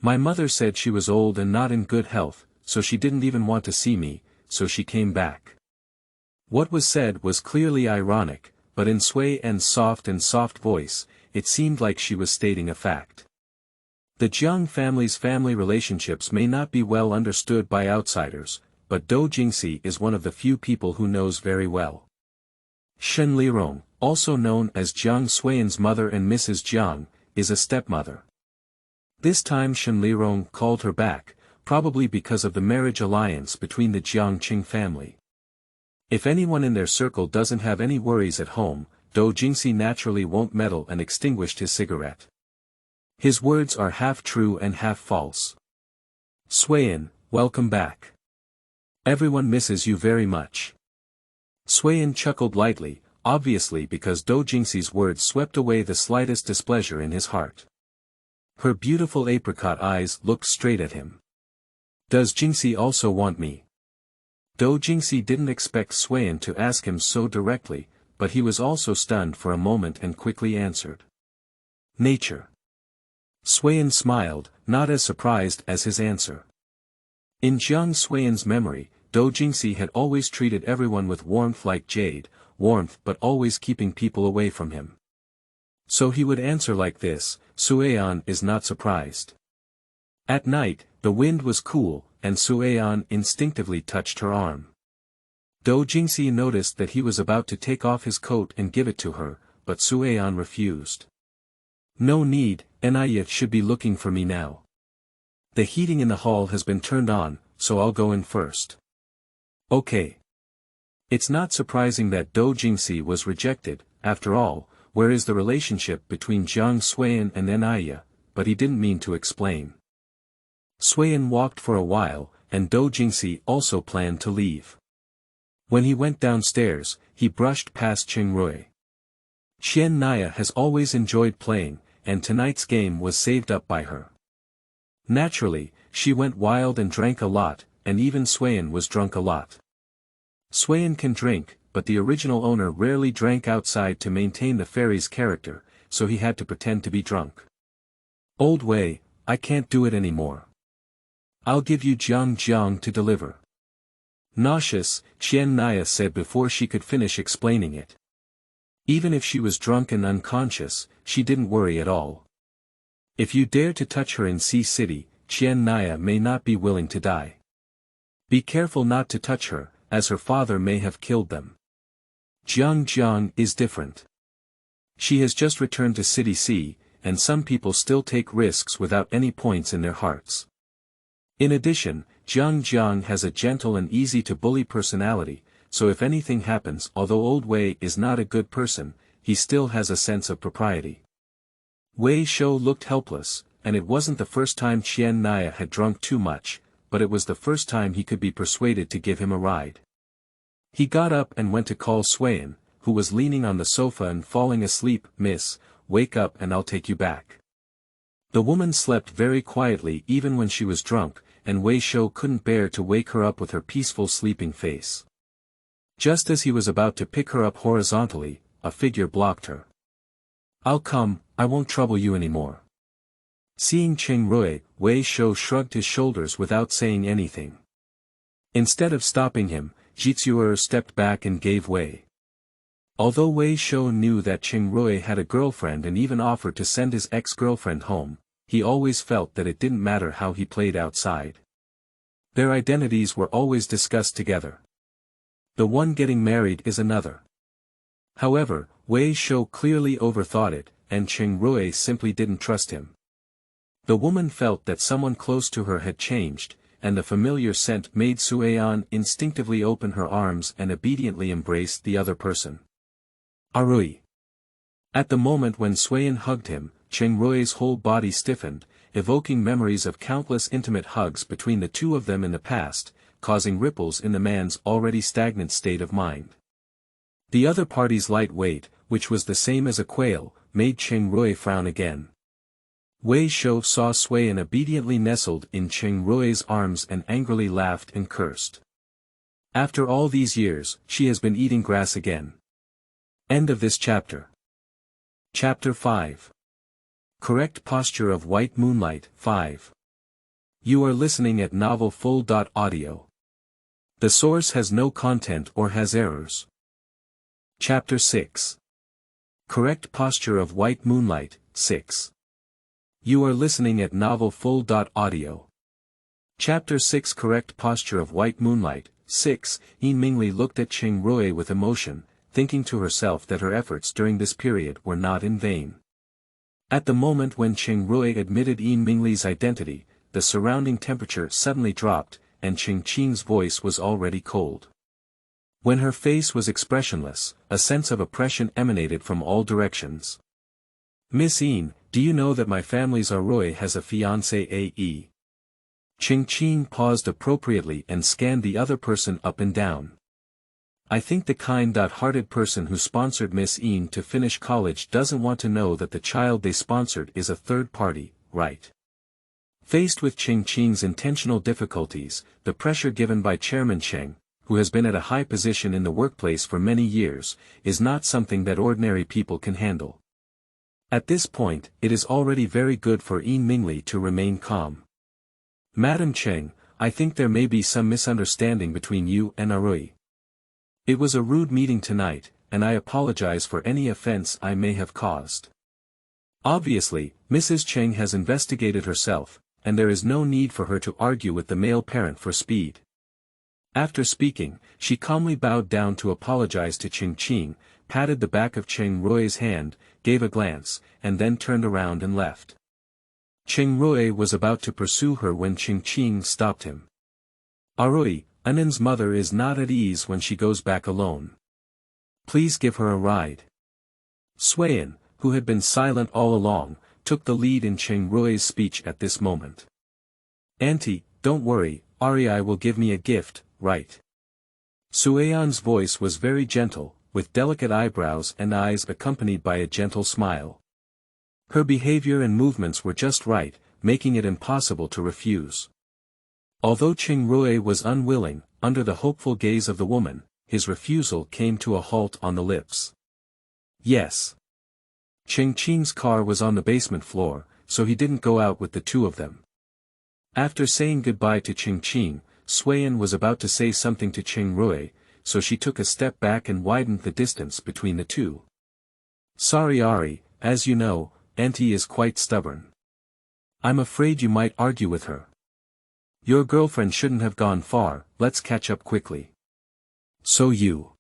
My mother said she was old and not in good health, so she didn't even want to see me, so she came back. What was said was clearly ironic, but in Sui'an's soft voice, it seemed like she was stating a fact. The Qiang family's family relationships may not be well understood by outsiders, but Do Jingxi is one of the few people who knows very well. Shen Lirong, also known as Jiang Sui'an's mother and Mrs. Jiang, is a stepmother. This time Shen Lirong called her back, probably because of the marriage alliance between the Jiang Qing family. If anyone in their circle doesn't have any worries at home, Do Jingxi naturally won't meddle and extinguished his cigarette. His words are half true and half false. Sui'an, welcome back. Everyone misses you very much. Sui'an chuckled lightly, obviously because Do Jingxi's words swept away the slightest displeasure in his heart. Her beautiful apricot eyes looked straight at him. Does Jingxi also want me? Do Jingxi didn't expect Sui'an to ask him so directly, but he was also stunned for a moment and quickly answered. Nature. Sui'an smiled, not as surprised as his answer. In Jiang Sui'an's memory, Do Jingxi had always treated everyone with warmth like jade, warmth but always keeping people away from him. So he would answer like this, Sui'an is not surprised. At night, the wind was cool, and Sui'an instinctively touched her arm. Do Jingxi noticed that he was about to take off his coat and give it to her, but Sui'an refused. No need, Anaya should be looking for me now. The heating in the hall has been turned on, so I'll go in first. Okay. It's not surprising that Do Jingxi was rejected, after all, where is the relationship between Jiang Sui'an and Anaya, but he didn't mean to explain. Sui'an walked for a while, and Do Jingxi also planned to leave. When he went downstairs, he brushed past Qingrui. Qian Naya has always enjoyed playing, and tonight's game was saved up by her. Naturally, she went wild and drank a lot, and even Suian was drunk a lot. Suian can drink, but the original owner rarely drank outside to maintain the fairy's character, so he had to pretend to be drunk. Old Wei, I can't do it anymore. I'll give you Jiang to deliver. Nauseous, Qian Naya said before she could finish explaining it. Even if she was drunk and unconscious, she didn't worry at all. If you dare to touch her in Sea City, Qian Naya may not be willing to die. Be careful not to touch her, as her father may have killed them. Jiang is different. She has just returned to City C, and some people still take risks without any points in their hearts. In addition, Jiang has a gentle and easy-to-bully personality, so if anything happens, although Old Wei is not a good person, he still has a sense of propriety. Wei Shou looked helpless, and it wasn't the first time Qian Naya had drunk too much, but it was the first time he could be persuaded to give him a ride. He got up and went to call Suian, who was leaning on the sofa and falling asleep. Miss, wake up and I'll take you back. The woman slept very quietly even when she was drunk, and Wei Shou couldn't bear to wake her up with her peaceful sleeping face. Just as he was about to pick her up horizontally, a figure blocked her. I'll come, I won't trouble you anymore. Seeing Qingrui, Wei Shou shrugged his shoulders without saying anything. Instead of stopping him, Jitsuer stepped back and gave way. Although Wei Shou knew that Qingrui had a girlfriend and even offered to send his ex-girlfriend home, he always felt that it didn't matter how he played outside. Their identities were always discussed together. The one getting married is another. However, Wei Shou clearly overthought it, and Qingrui simply didn't trust him. The woman felt that someone close to her had changed, and the familiar scent made Sui'an instinctively open her arms and obediently embrace the other person. Arui. At the moment when Sui'an hugged him, Qingrui's whole body stiffened, evoking memories of countless intimate hugs between the two of them in the past, causing ripples in the man's already stagnant state of mind. The other party's light weight, which was the same as a quail, made Qingrui frown again. Wei Shou saw Sui'an obediently nestled in Qingrui's arms and angrily laughed and cursed. After all these years, she has been eating grass again. End of this chapter. Chapter 5. Correct posture of white moonlight. 5. You are listening at novelfull.audio. The source has no content or has errors. Chapter 6. Correct posture of white moonlight. 6. You are listening at novelfull.audio. Chapter 6. Correct posture of white moonlight. 6. Yin Mingli looked at Qingrui with emotion, thinking to herself that her efforts during this period were not in vain. At the moment when Qingrui admitted Yin Mingli's identity, the surrounding temperature suddenly dropped, and Qing's voice was already cold. When her face was expressionless, a sense of oppression emanated from all directions. Miss Yin, do you know that my family's Arui has a fiancé A.E.? Qing paused appropriately and scanned the other person up and down. I think the kind-hearted person who sponsored Miss Yin to finish college doesn't want to know that the child they sponsored is a third party, right? Faced with Qing's intentional difficulties, the pressure given by Chairman Chang, who has been at a high position in the workplace for many years, is not something that ordinary people can handle. At this point, it is already very good for Yin Mingli to remain calm. Madam Chang, I think there may be some misunderstanding between you and Arui. It was a rude meeting tonight, and I apologize for any offense I may have caused. Obviously, Mrs. Chang has investigated herself, and there is no need for her to argue with the male parent for speed. After speaking, she calmly bowed down to apologize to Qing, patted the back of Qingrui's hand, gave a glance, and then turned around and left. Qingrui was about to pursue her when Qing stopped him. Arui, Anan's mother is not at ease when she goes back alone. Please give her a ride. Sui'an, who had been silent all along, took the lead in Qingrui's speech at this moment. Auntie, don't worry, REI will give me a gift, right? Sui'an's voice was very gentle, with delicate eyebrows and eyes accompanied by a gentle smile. Her behavior and movements were just right, making it impossible to refuse. Although Ching Rui was unwilling, under the hopeful gaze of the woman, his refusal came to a halt on the lips. Yes. Ching's car was on the basement floor, so he didn't go out with the two of them. After saying goodbye to Ching, Suian was about to say something to Ching Rui, so she took a step back and widened the distance between the two. Sorry Ari, as you know, Auntie is quite stubborn. I'm afraid you might argue with her. Your girlfriend shouldn't have gone far, let's catch up quickly. So you.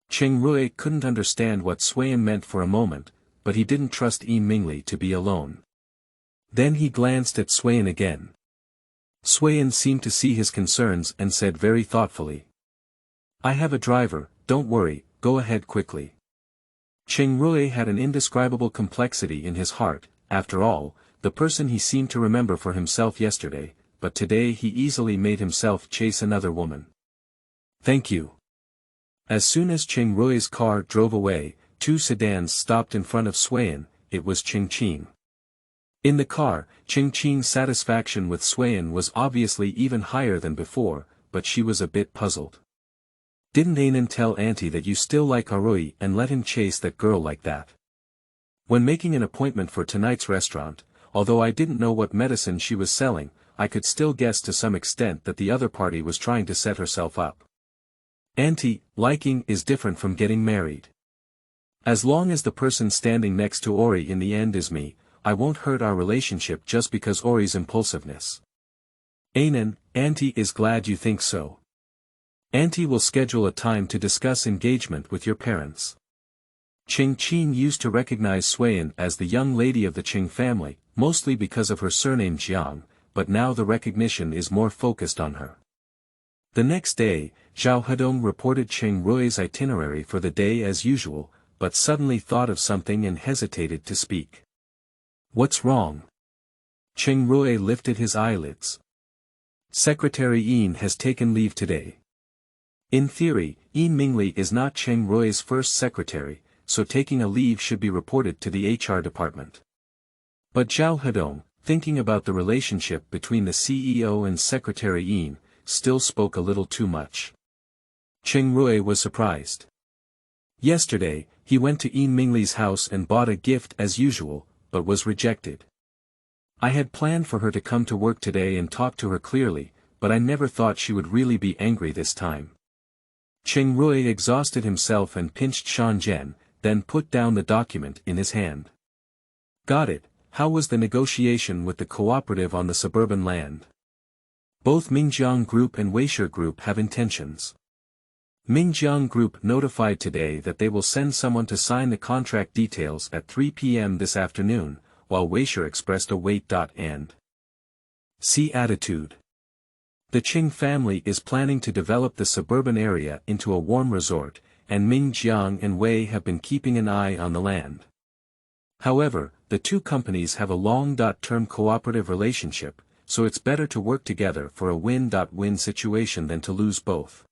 Ching Rui couldn't understand what Suian meant for a moment, but he didn't trust Mingli to be alone. Then he glanced at Suian again. Suian seemed to see his concerns and said very thoughtfully. I have a driver, don't worry, go ahead quickly. Ching Rui had an indescribable complexity in his heart, after all, the person he seemed to remember for himself yesterday, but today he easily made himself chase another woman. Thank you. As soon as Ching Rui's car drove away, two sedans stopped in front of Suian. It was Ching. In the car, Ching's satisfaction with Suian was obviously even higher than before, but she was a bit puzzled. Didn't Anan tell Auntie that you still like Arui and let him chase that girl like that? When making an appointment for tonight's restaurant, although I didn't know what medicine she was selling, I could still guess to some extent that the other party was trying to set herself up. Auntie, liking is different from getting married. As long as the person standing next to Ori in the end is me, I won't hurt our relationship just because Ori's impulsiveness. Anan, Auntie is glad you think so. Auntie will schedule a time to discuss engagement with your parents. Ching used to recognize Suian as the young lady of the Ching family, mostly because of her surname Qiang, but now the recognition is more focused on her. The next day, Zhao Hedong reported Ching Rui's itinerary for the day as usual, but suddenly thought of something and hesitated to speak. What's wrong? Ching Rui lifted his eyelids. Secretary Yin has taken leave today. In theory, Mingli is not Ching Rui's first secretary, so taking a leave should be reported to the HR department. But Zhao Hedong, thinking about the relationship between the CEO and Secretary Yin, still spoke a little too much. Ching Rui was surprised. Yesterday, he went to Mingli's house and bought a gift as usual, but was rejected. I had planned for her to come to work today and talk to her clearly, but I never thought she would really be angry this time. Ching Rui exhausted himself and pinched Shan, then put down the document in his hand. Got it, how was the negotiation with the cooperative on the suburban land? Both Mingjiang Group and Weisher Group have intentions. Mingjiang Group notified today that they will send someone to sign the contract details at 3 p.m. this afternoon, while Weisher expressed a wait. And see attitude. The Ching family is planning to develop the suburban area into a warm resort, and Mingjiang and Wei have been keeping an eye on the land. However, the two companies have a long-term cooperative relationship, so it's better to work together for a win-win situation than to lose both.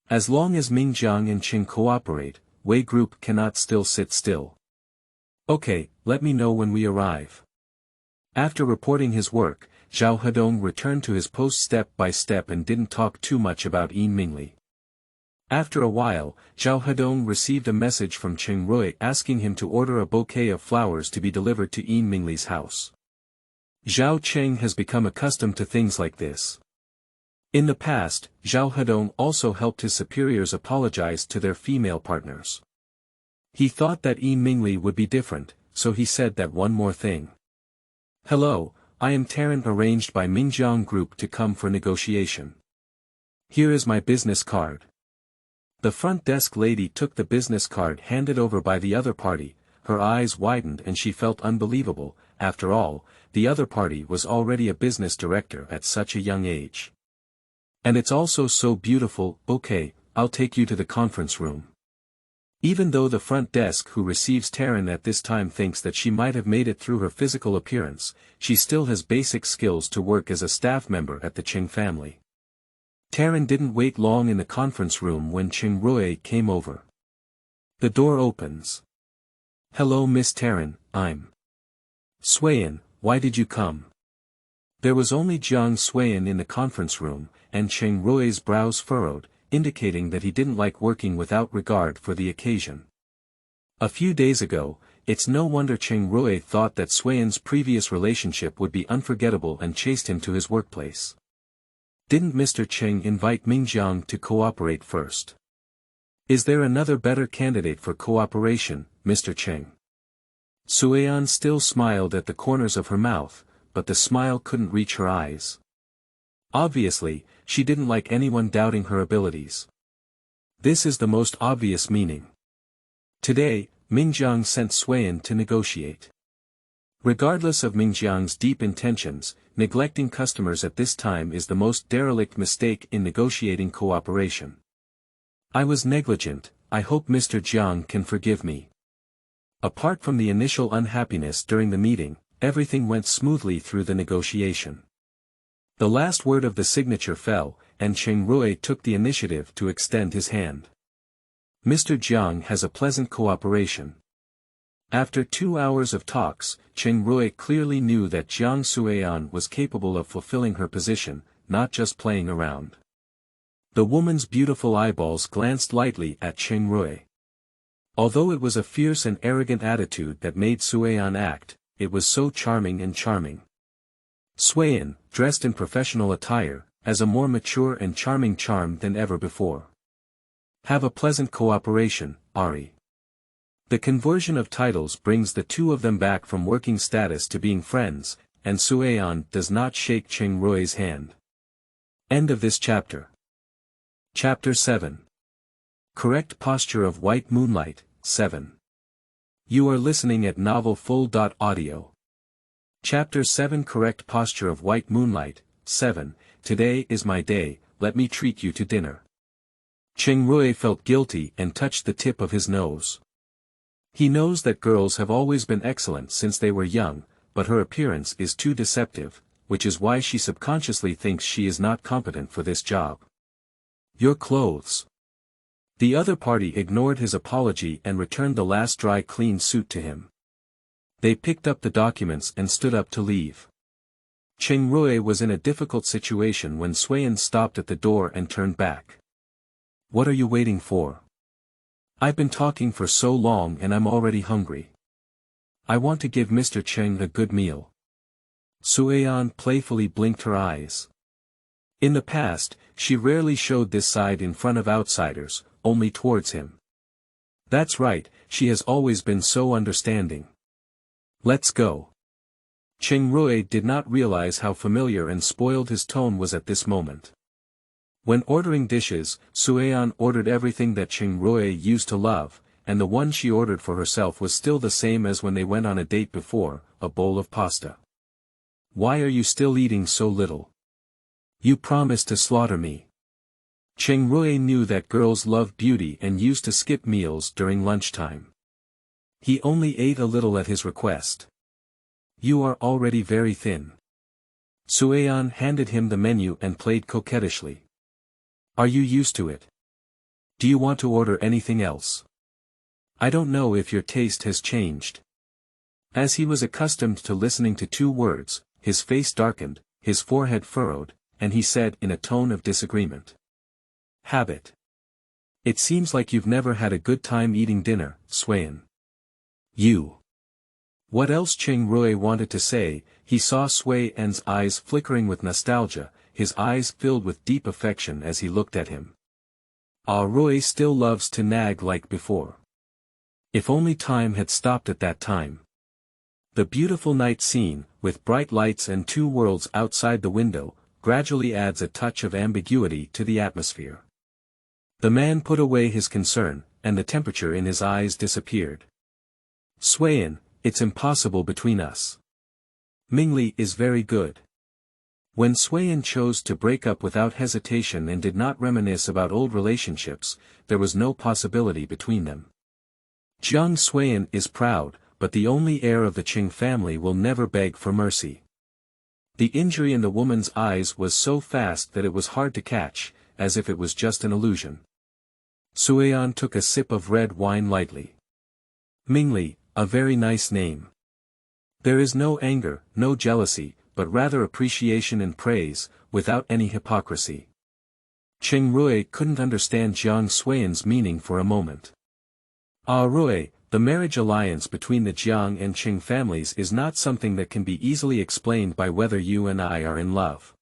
As long as Mingjiang and Ching cooperate, Wei Group cannot still sit still. Okay, let me know when we arrive. After reporting his work, Zhao Hedong returned to his post step by step and didn't talk too much about Mingli. After a while, Zhao Hedong received a message from Ching Rui asking him to order a bouquet of flowers to be delivered to Mingli's house. Zhao Cheng has become accustomed to things like this. In the past, Zhao Hedong also helped his superiors apologize to their female partners. He thought that Mingli would be different, so he said that one more thing. Hello, I am Tarrant, arranged by Mingjiang Group to come for negotiation. Here is my business card. The front desk lady took the business card handed over by the other party, her eyes widened and she felt unbelievable. After all, the other party was already a business director at such a young age. And it's also so beautiful. Okay, I'll take you to the conference room. Even though the front desk who receives Taryn at this time thinks that she might have made it through her physical appearance, she still has basic skills to work as a staff member at the Qiang family. Taryn didn't wait long in the conference room when Ching Rui came over. The door opens. "Hello Miss Taryn, I'm Suian, why did you come?" There was only Jiang Suian in the conference room, and Ching Rui's brows furrowed, indicating that he didn't like working without regard for the occasion. A few days ago, it's no wonder Ching Rui thought that Suian's previous relationship would be unforgettable and chased him to his workplace. Didn't Mr. Cheng invite Mingjiang to cooperate first? Is there another better candidate for cooperation, Mr. Cheng? Sui'an still smiled at the corners of her mouth, but the smile couldn't reach her eyes. Obviously, she didn't like anyone doubting her abilities. This is the most obvious meaning. Today, Mingjiang sent Suian to negotiate. Regardless of Mingjiang's deep intentions, neglecting customers at this time is the most derelict mistake in negotiating cooperation. I was negligent, I hope Mr. Jiang can forgive me. Apart from the initial unhappiness during the meeting, everything went smoothly through the negotiation. The last word of the signature fell, and Cheng Rui took the initiative to extend his hand. Mr. Jiang has a pleasant cooperation. After 2 hours of talks, Cheng Rui clearly knew that Jiang Sui'an was capable of fulfilling her position, not just playing around. The woman's beautiful eyeballs glanced lightly at Cheng Rui. Although it was a fierce and arrogant attitude that made Sui'an act, it was so charming and charming. Sui'an, dressed in professional attire, has a more mature and charming charm than ever before. Have a pleasant cooperation, Ari. The conversion of titles brings the two of them back from working status to being friends, and Sui'an does not shake Cheng Rui's hand. End of this chapter. Chapter 7. Correct Posture of White Moonlight, 7. You are listening at novelfull.audio. Chapter 7 Correct Posture of White Moonlight, 7. Today is my day, let me treat you to dinner. Cheng Rui felt guilty and touched the tip of his nose. He knows that girls have always been excellent since they were young, but her appearance is too deceptive, which is why she subconsciously thinks she is not competent for this job. Your clothes. The other party ignored his apology and returned the last dry clean suit to him. They picked up the documents and stood up to leave. Cheng Rui was in a difficult situation when Sui'an stopped at the door and turned back. What are you waiting for? I've been talking for so long and I'm already hungry. I want to give Mr. Cheng a good meal. Sui'an playfully blinked her eyes. In the past, she rarely showed this side in front of outsiders, only towards him. That's right, she has always been so understanding. Let's go. Cheng Rui did not realize how familiar and spoiled his tone was at this moment. When ordering dishes, Sui'an ordered everything that Cheng Rui used to love, and the one she ordered for herself was still the same as when they went on a date before, a bowl of pasta. Why are you still eating so little? You promised to slaughter me. Cheng Rui knew that girls love beauty and used to skip meals during lunchtime. He only ate a little at his request. You are already very thin. Sui'an handed him the menu and played coquettishly. Are you used to it? Do you want to order anything else? I don't know if your taste has changed. As he was accustomed to listening to 2 words, his face darkened, his forehead furrowed, and he said in a tone of disagreement. Habit. It seems like you've never had a good time eating dinner, Sui'an. You. What else Cheng Rui wanted to say, he saw Sui'an's eyes flickering with nostalgia, his eyes filled with deep affection as he looked at him. Ah, Rui still loves to nag like before. If only time had stopped at that time. The beautiful night scene, with bright lights and 2 worlds outside the window, gradually adds a touch of ambiguity to the atmosphere. The man put away his concern, and the temperature in his eyes disappeared. Sui'an, it's impossible between us. Mingli is very good. When Sui'an chose to break up without hesitation and did not reminisce about old relationships, there was no possibility between them. Jiang Suian is proud, but the only heir of the Qing family will never beg for mercy. The injury in the woman's eyes was so fast that it was hard to catch, as if it was just an illusion. Sui'an took a sip of red wine lightly. Mingli, a very nice name. There is no anger, no jealousy, but rather appreciation and praise, without any hypocrisy. Qing Rui couldn't understand Jiang Suian's meaning for a moment. Ah Rui, the marriage alliance between the Jiang and Qing families is not something that can be easily explained by whether you and I are in love.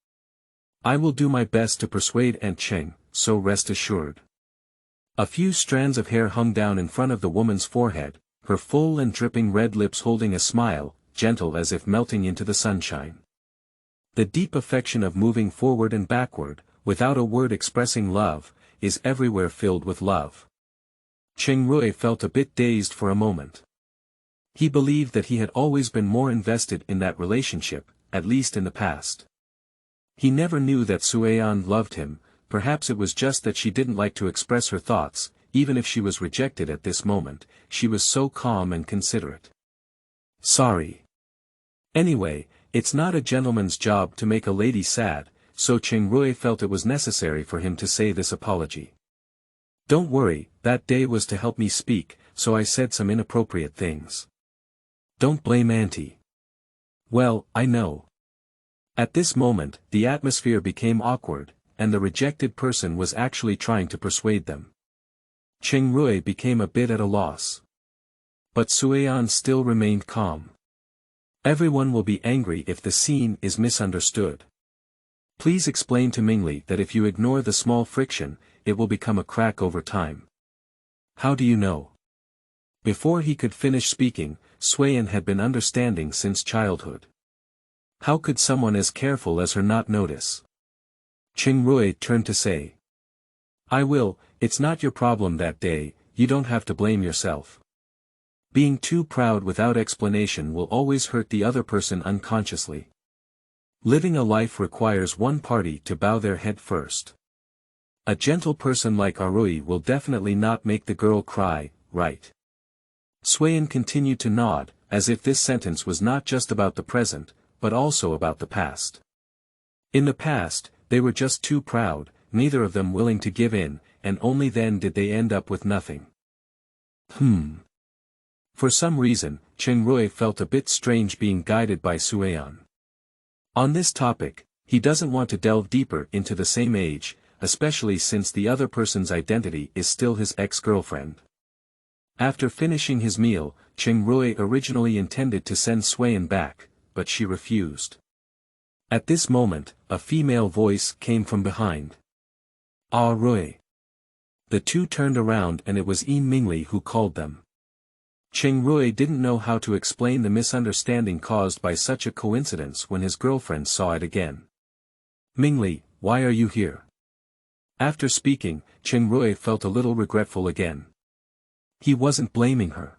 I will do my best to persuade Aunt Qing, so rest assured. A few strands of hair hung down in front of the woman's forehead, her full and dripping red lips holding a smile, gentle as if melting into the sunshine. The deep affection of moving forward and backward, without a word expressing love, is everywhere filled with love. Qing Rui felt a bit dazed for a moment. He believed that he had always been more invested in that relationship, at least in the past. He never knew that Sui'an loved him, perhaps it was just that she didn't like to express her thoughts, even if she was rejected at this moment, she was so calm and considerate. Sorry. Anyway, it's not a gentleman's job to make a lady sad, so Qing Rui felt it was necessary for him to say this apology. Don't worry, that day was to help me speak, so I said some inappropriate things. Don't blame Auntie. Well, I know. At this moment, the atmosphere became awkward, and the rejected person was actually trying to persuade them. Qing Rui became a bit at a loss. But Sui'an still remained calm. Everyone will be angry if the scene is misunderstood. Please explain to Mingli that if you ignore the small friction, it will become a crack over time. How do you know? Before he could finish speaking, Sui'an had been understanding since childhood. How could someone as careful as her not notice? Qing Rui turned to say. I will, it's not your problem that day, you don't have to blame yourself. Being too proud without explanation will always hurt the other person unconsciously. Living a life requires one party to bow their head first. A gentle person like Arui will definitely not make the girl cry, right? Sui'an continued to nod, as if this sentence was not just about the present, but also about the past. In the past, they were just too proud, neither of them willing to give in, and only then did they end up with nothing. For some reason, Qing Rui felt a bit strange being guided by Sui'an. On this topic, he doesn't want to delve deeper into the same age, especially since the other person's identity is still his ex-girlfriend. After finishing his meal, Qing Rui originally intended to send Sui'an back, but she refused. At this moment, a female voice came from behind. Ah Rui. The two turned around and it was Mingli who called them. Qing Rui didn't know how to explain the misunderstanding caused by such a coincidence when his girlfriend saw it again. Mingli, why are you here? After speaking, Qing Rui felt a little regretful again. He wasn't blaming her.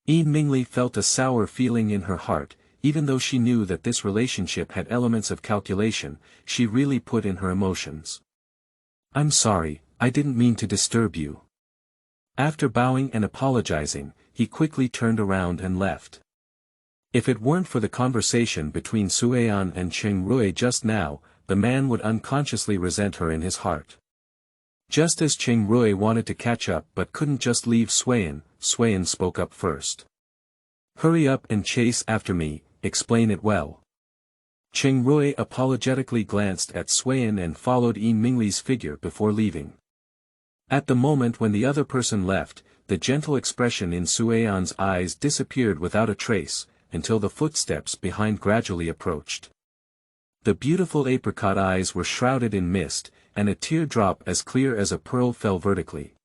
Mingli felt a sour feeling in her heart, even though she knew that this relationship had elements of calculation, she really put in her emotions. I'm sorry, I didn't mean to disturb you. After bowing and apologizing, he quickly turned around and left. If it weren't for the conversation between Sui'an and Qing Rui just now, the man would unconsciously resent her in his heart. Just as Qing Rui wanted to catch up but couldn't just leave Sui'an, Sui'an spoke up first. Hurry up and chase after me, explain it well. Qing Rui apologetically glanced at Sui'an and followed Mingli's figure before leaving. At the moment when the other person left, the gentle expression in Sui'an's eyes disappeared without a trace, until the footsteps behind gradually approached. The beautiful apricot eyes were shrouded in mist, and a teardrop as clear as a pearl fell vertically.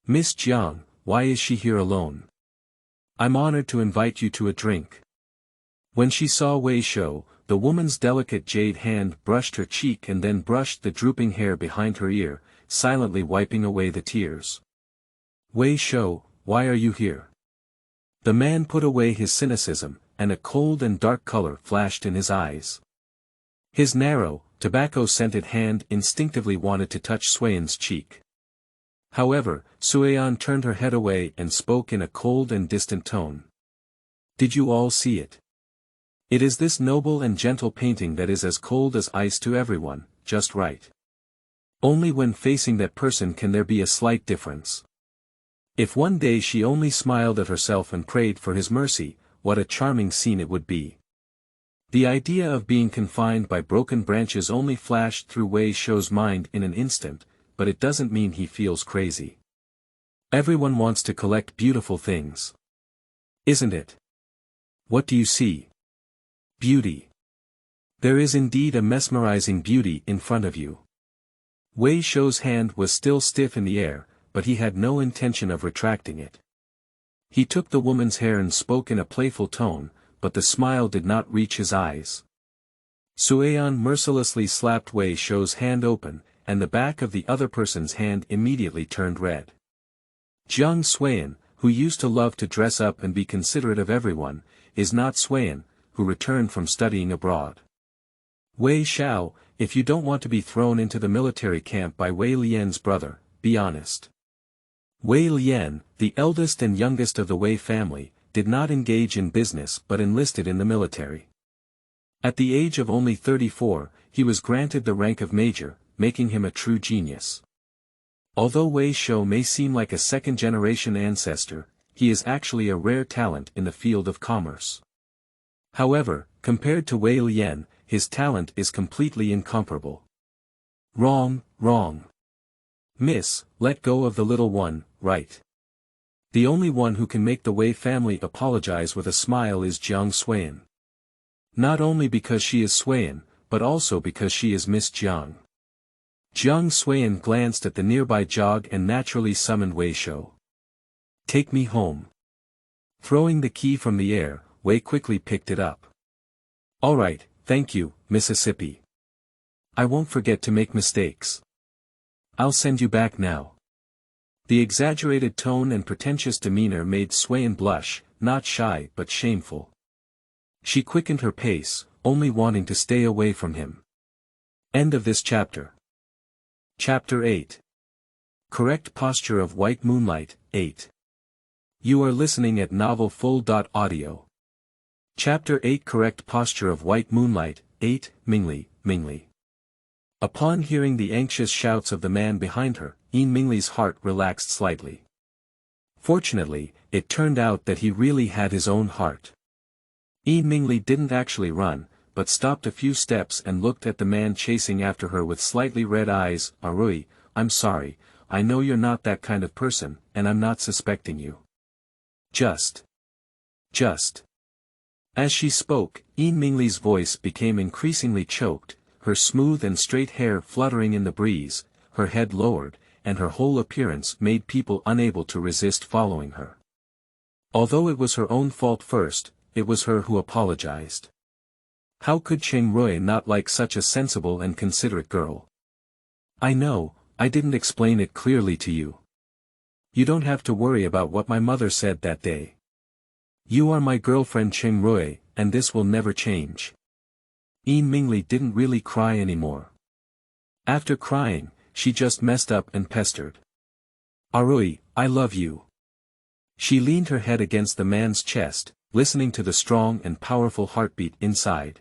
Miss Qiang, why is she here alone? I'm honored to invite you to a drink. When she saw Wei Shou, the woman's delicate jade hand brushed her cheek and then brushed the drooping hair behind her ear, silently wiping away the tears. Wei Shou, why are you here? The man put away his cynicism, and a cold and dark color flashed in his eyes. His narrow, tobacco-scented hand instinctively wanted to touch Sui'an's cheek. However, Sui'an turned her head away and spoke in a cold and distant tone. Did you all see it? It is this noble and gentle painting that is as cold as ice to everyone, just right. Only when facing that person can there be a slight difference. If one day she only smiled at herself and prayed for his mercy, what a charming scene it would be. The idea of being confined by broken branches only flashed through Wei Shou's mind in an instant, but it doesn't mean he feels crazy. Everyone wants to collect beautiful things. Isn't it? What do you see? Beauty. There is indeed a mesmerizing beauty in front of you. Wei Shou's hand was still stiff in the air, but he had no intention of retracting it. He took the woman's hair and spoke in a playful tone, but the smile did not reach his eyes. Sui'an mercilessly slapped Wei Shou's hand open, and the back of the other person's hand immediately turned red. Jiang Suian, who used to love to dress up and be considerate of everyone, is not Suian, who returned from studying abroad. Wei Shao, if you don't want to be thrown into the military camp by Wei Lian's brother, be honest. Wei Lian, the eldest and youngest of the Wei family, did not engage in business but enlisted in the military. At the age of only 34, he was granted the rank of major, making him a true genius. Although Wei Shou may seem like a second-generation ancestor, he is actually a rare talent in the field of commerce. However, compared to Wei Lian, his talent is completely incomparable. Wrong, wrong. Miss, let go of the little one, right? The only one who can make the Wei family apologize with a smile is Jiang Suian. Not only because she is Suian, but also because she is Miss Jiang. Jiang Suian glanced at the nearby jog and naturally summoned Wei Shou. Take me home. Throwing the key from the air, Wei quickly picked it up. All right, thank you, Mississippi. I won't forget to make mistakes. I'll send you back now. The exaggerated tone and pretentious demeanor made Suian blush, not shy but shameful. She quickened her pace, only wanting to stay away from him. End of this chapter. Chapter 8. Correct Posture of White Moonlight, 8. You are listening at novelfull.audio. Chapter 8 Correct Posture of White Moonlight, 8, Mingli, Mingli. Upon hearing the anxious shouts of the man behind her, Mingli's heart relaxed slightly. Fortunately, it turned out that he really had his own heart. Mingli didn't actually run, but stopped a few steps and looked at the man chasing after her with slightly red eyes. Arui, I'm sorry, I know you're not that kind of person, and I'm not suspecting you. Just. As she spoke, Mingli's voice became increasingly choked, her smooth and straight hair fluttering in the breeze, her head lowered, and her whole appearance made people unable to resist following her. Although it was her own fault first, it was her who apologized. How could Cheng Rui not like such a sensible and considerate girl? I know, I didn't explain it clearly to you. You don't have to worry about what my mother said that day. You are my girlfriend Cheng Rui, and this will never change. Mingli didn't really cry anymore. After crying, she just messed up and pestered. Arui, I love you. She leaned her head against the man's chest, listening to the strong and powerful heartbeat inside.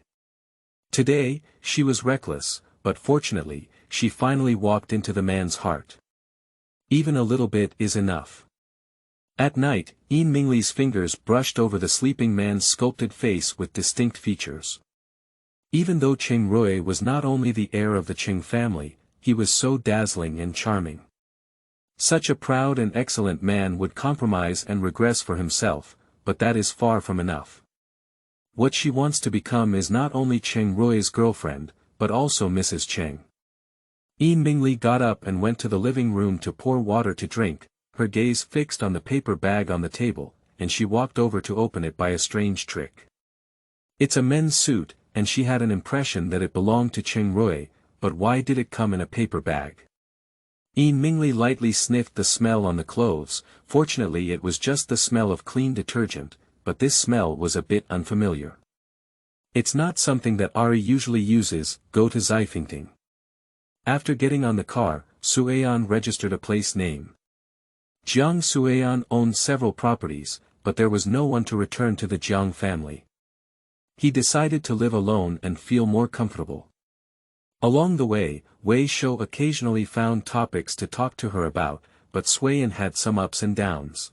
Today, she was reckless, but fortunately, she finally walked into the man's heart. Even a little bit is enough. At night, Mingli's fingers brushed over the sleeping man's sculpted face with distinct features. Even though Cheng Rui was not only the heir of the Cheng family, he was so dazzling and charming. Such a proud and excellent man would compromise and regress for himself, but that is far from enough. What she wants to become is not only Cheng Rui's girlfriend, but also Mrs. Cheng. Mingli got up and went to the living room to pour water to drink, her gaze fixed on the paper bag on the table, and she walked over to open it by a strange trick. It's a men's suit, and she had an impression that it belonged to Cheng Rui, but why did it come in a paper bag? Mingli lightly sniffed the smell on the clothes. Fortunately it was just the smell of clean detergent, but this smell was a bit unfamiliar. It's not something that Ari usually uses. Go to Zeifingting. After getting on the car, Sui'an registered a place name. Jiang Sui'an owned several properties, but there was no one to return to the Jiang family. He decided to live alone and feel more comfortable. Along the way, Wei Shou occasionally found topics to talk to her about, but Suian had some ups and downs.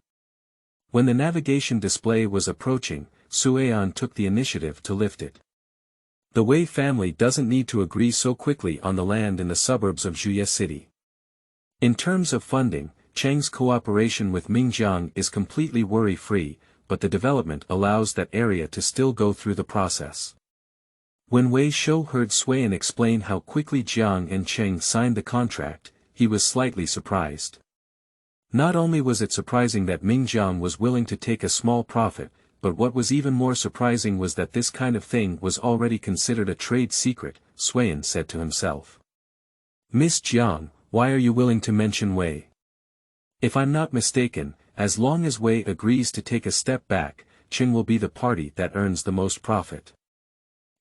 When the navigation display was approaching, Suian took the initiative to lift it. The Wei family doesn't need to agree so quickly on the land in the suburbs of Zhuye City. In terms of funding, Chang's cooperation with Mingjiang is completely worry-free, but the development allows that area to still go through the process. When Wei Shou heard Suian explain how quickly Jiang and Chang signed the contract, he was slightly surprised. Not only was it surprising that Mingjiang was willing to take a small profit, but what was even more surprising was that this kind of thing was already considered a trade secret, Suian said to himself. Miss Jiang, why are you willing to mention Wei? If I'm not mistaken, as long as Wei agrees to take a step back, Chang will be the party that earns the most profit.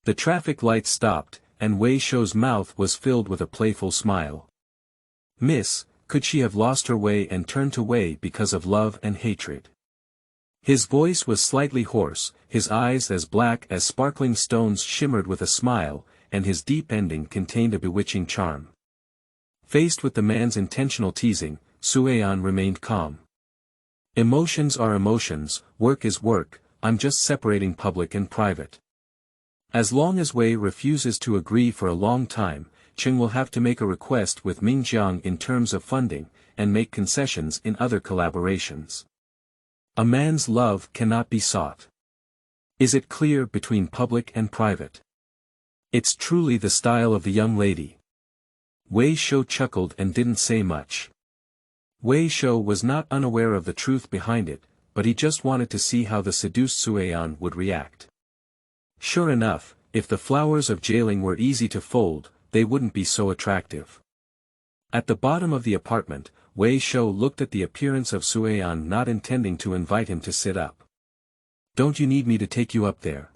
The traffic lights stopped, and Wei Shou's mouth was filled with a playful smile. Miss, could she have lost her way and turned to Wei because of love and hatred? His voice was slightly hoarse, his eyes as black as sparkling stones shimmered with a smile, and his deep ending contained a bewitching charm. Faced with the man's intentional teasing, Suian remained calm. Emotions are emotions, work is work, I'm just separating public and private. As long as Wei refuses to agree for a long time, Chang will have to make a request with Mingjiang in terms of funding, and make concessions in other collaborations. A man's love cannot be sought. Is it clear between public and private? It's truly the style of the young lady. Wei Shou chuckled and didn't say much. Wei Shou was not unaware of the truth behind it, but he just wanted to see how the seduced Suian would react. Sure enough, if the flowers of jailing were easy to fold, they wouldn't be so attractive. At the bottom of the apartment, Wei Shou looked at the appearance of Suian, not intending to invite him to sit up. Don't you need me to take you up there?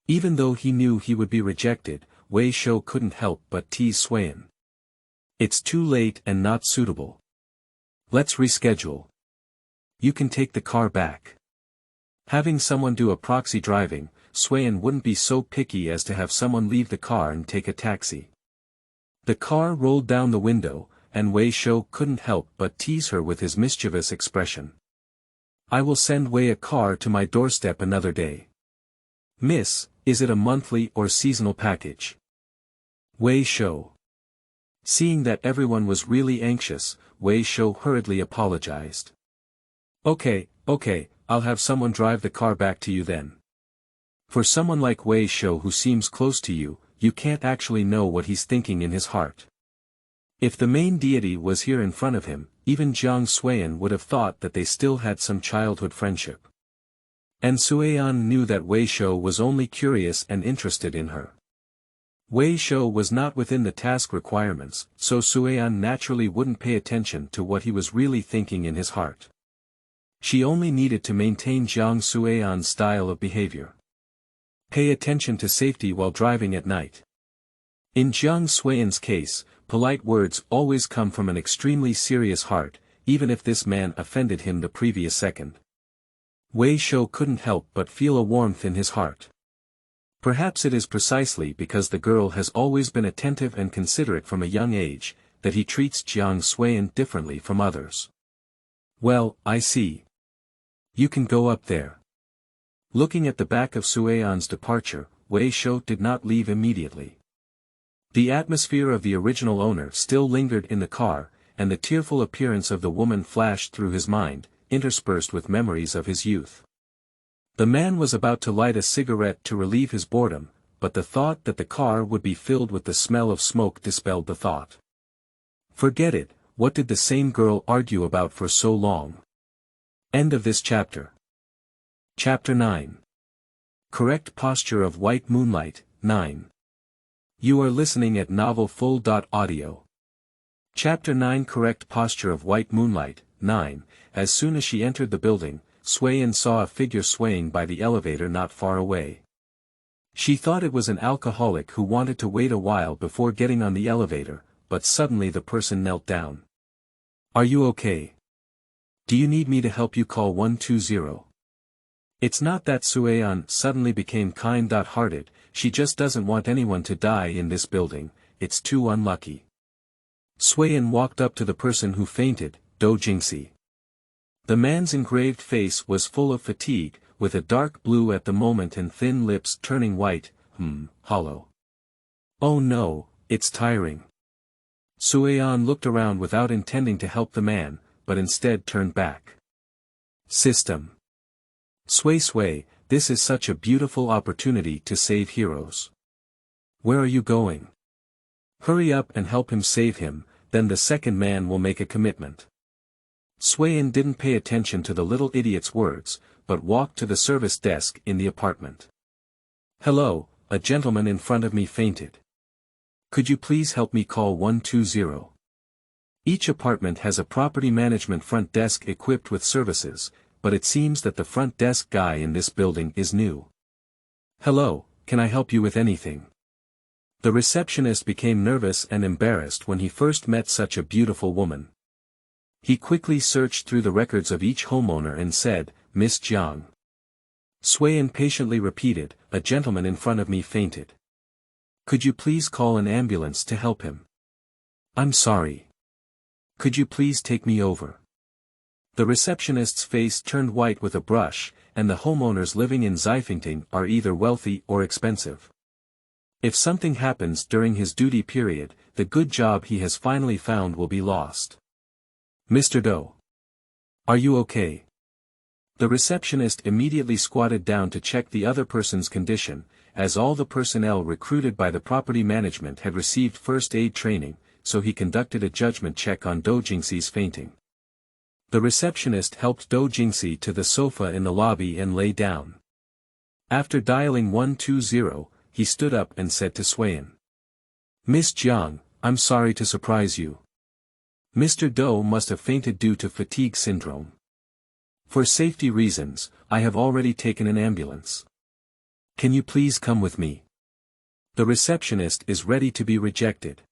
Even though he knew he would be rejected, Wei Shou couldn't help but tease Suian. It's too late and not suitable. Let's reschedule. You can take the car back. Having someone do a proxy driving, Suian wouldn't be so picky as to have someone leave the car and take a taxi. The car rolled down the window, and Wei Shou couldn't help but tease her with his mischievous expression. I will send Wei a car to my doorstep another day. Miss, is it a monthly or seasonal package? Wei Shou. Seeing that everyone was really anxious, Wei Shou hurriedly apologized. Okay, I'll have someone drive the car back to you then. For someone like Wei Shou who seems close to you, you can't actually know what he's thinking in his heart. If the main deity was here in front of him, even Jiang Suian would have thought that they still had some childhood friendship. And Suian knew that Wei Shou was only curious and interested in her. Wei Shou was not within the task requirements, so Suian naturally wouldn't pay attention to what he was really thinking in his heart. She only needed to maintain Jiang Suian's style of behavior. Pay attention to safety while driving at night. In Jiang Suian's case, polite words always come from an extremely serious heart, even if this man offended him the previous second. Wei Shou couldn't help but feel a warmth in his heart. Perhaps it is precisely because the girl has always been attentive and considerate from a young age, that he treats Jiang Suian differently from others. Well, I see. You can go up there. Looking at the back of Suian's departure, Wei Shou did not leave immediately. The atmosphere of the original owner still lingered in the car, and the tearful appearance of the woman flashed through his mind, interspersed with memories of his youth. The man was about to light a cigarette to relieve his boredom, but the thought that the car would be filled with the smell of smoke dispelled the thought. Forget it, what did the same girl argue about for so long? End of this chapter. Chapter 9. Correct posture of white moonlight, 9. You are listening at novelfull.audio. Chapter 9. Correct posture of white moonlight, 9. As soon as she entered the building, Suian saw a figure swaying by the elevator not far away. She thought it was an alcoholic who wanted to wait a while before getting on the elevator, but suddenly the person knelt down. Are you okay? Do you need me to help you call 120? It's not that Sui'an suddenly became kind-hearted, she just doesn't want anyone to die in this building, it's too unlucky. Sui'an walked up to the person who fainted, Dojingxi. The man's engraved face was full of fatigue, with a dark blue at the moment and thin lips turning white, hollow. Oh no, it's tiring. Sui'an looked around without intending to help the man, but instead turned back. System. Sui, this is such a beautiful opportunity to save heroes. Where are you going? Hurry up and help him save him, then the second man will make a commitment. Sui'an didn't pay attention to the little idiot's words, but walked to the service desk in the apartment. Hello, a gentleman in front of me fainted. Could you please help me call 120? Each apartment has a property management front desk equipped with services, but it seems that the front desk guy in this building is new. Hello, can I help you with anything? The receptionist became nervous and embarrassed when he first met such a beautiful woman. He quickly searched through the records of each homeowner and said, Miss Qiang. Sui'an patiently repeated, a gentleman in front of me fainted. Could you please call an ambulance to help him? I'm sorry. Could you please take me over? The receptionist's face turned white with a brush, and the homeowners living in Xifengting are either wealthy or expensive. If something happens during his duty period, the good job he has finally found will be lost. Mr. Do. Are you okay? The receptionist immediately squatted down to check the other person's condition, as all the personnel recruited by the property management had received first aid training, so he conducted a judgment check on Dojingxi's fainting. The receptionist helped Dojingxi to the sofa in the lobby and lay down. After dialing 120, he stood up and said to Sui'an. Miss Qiang, I'm sorry to surprise you. Mr. Do must have fainted due to fatigue syndrome. For safety reasons, I have already taken an ambulance. Can you please come with me? The receptionist is ready to be rejected.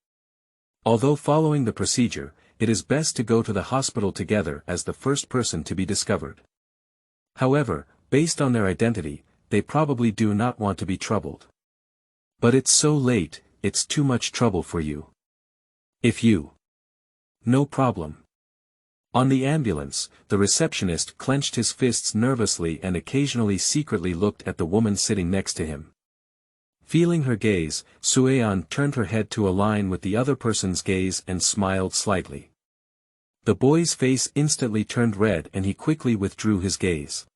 Although following the procedure, it is best to go to the hospital together as the first person to be discovered. However, based on their identity, they probably do not want to be troubled. But it's so late, it's too much trouble for you. If you... No problem. On the ambulance, the receptionist clenched his fists nervously and occasionally secretly looked at the woman sitting next to him. Feeling her gaze, Sui'an turned her head to align with the other person's gaze and smiled slightly. The boy's face instantly turned red and he quickly withdrew his gaze.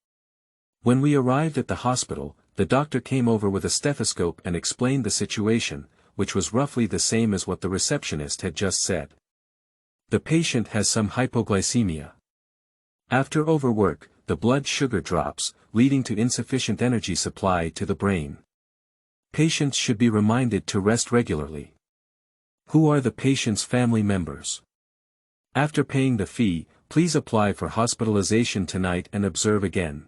When we arrived at the hospital, the doctor came over with a stethoscope and explained the situation, which was roughly the same as what the receptionist had just said. The patient has some hypoglycemia. After overwork, the blood sugar drops, leading to insufficient energy supply to the brain. Patients should be reminded to rest regularly. Who are the patient's family members? After paying the fee, please apply for hospitalization tonight and observe again.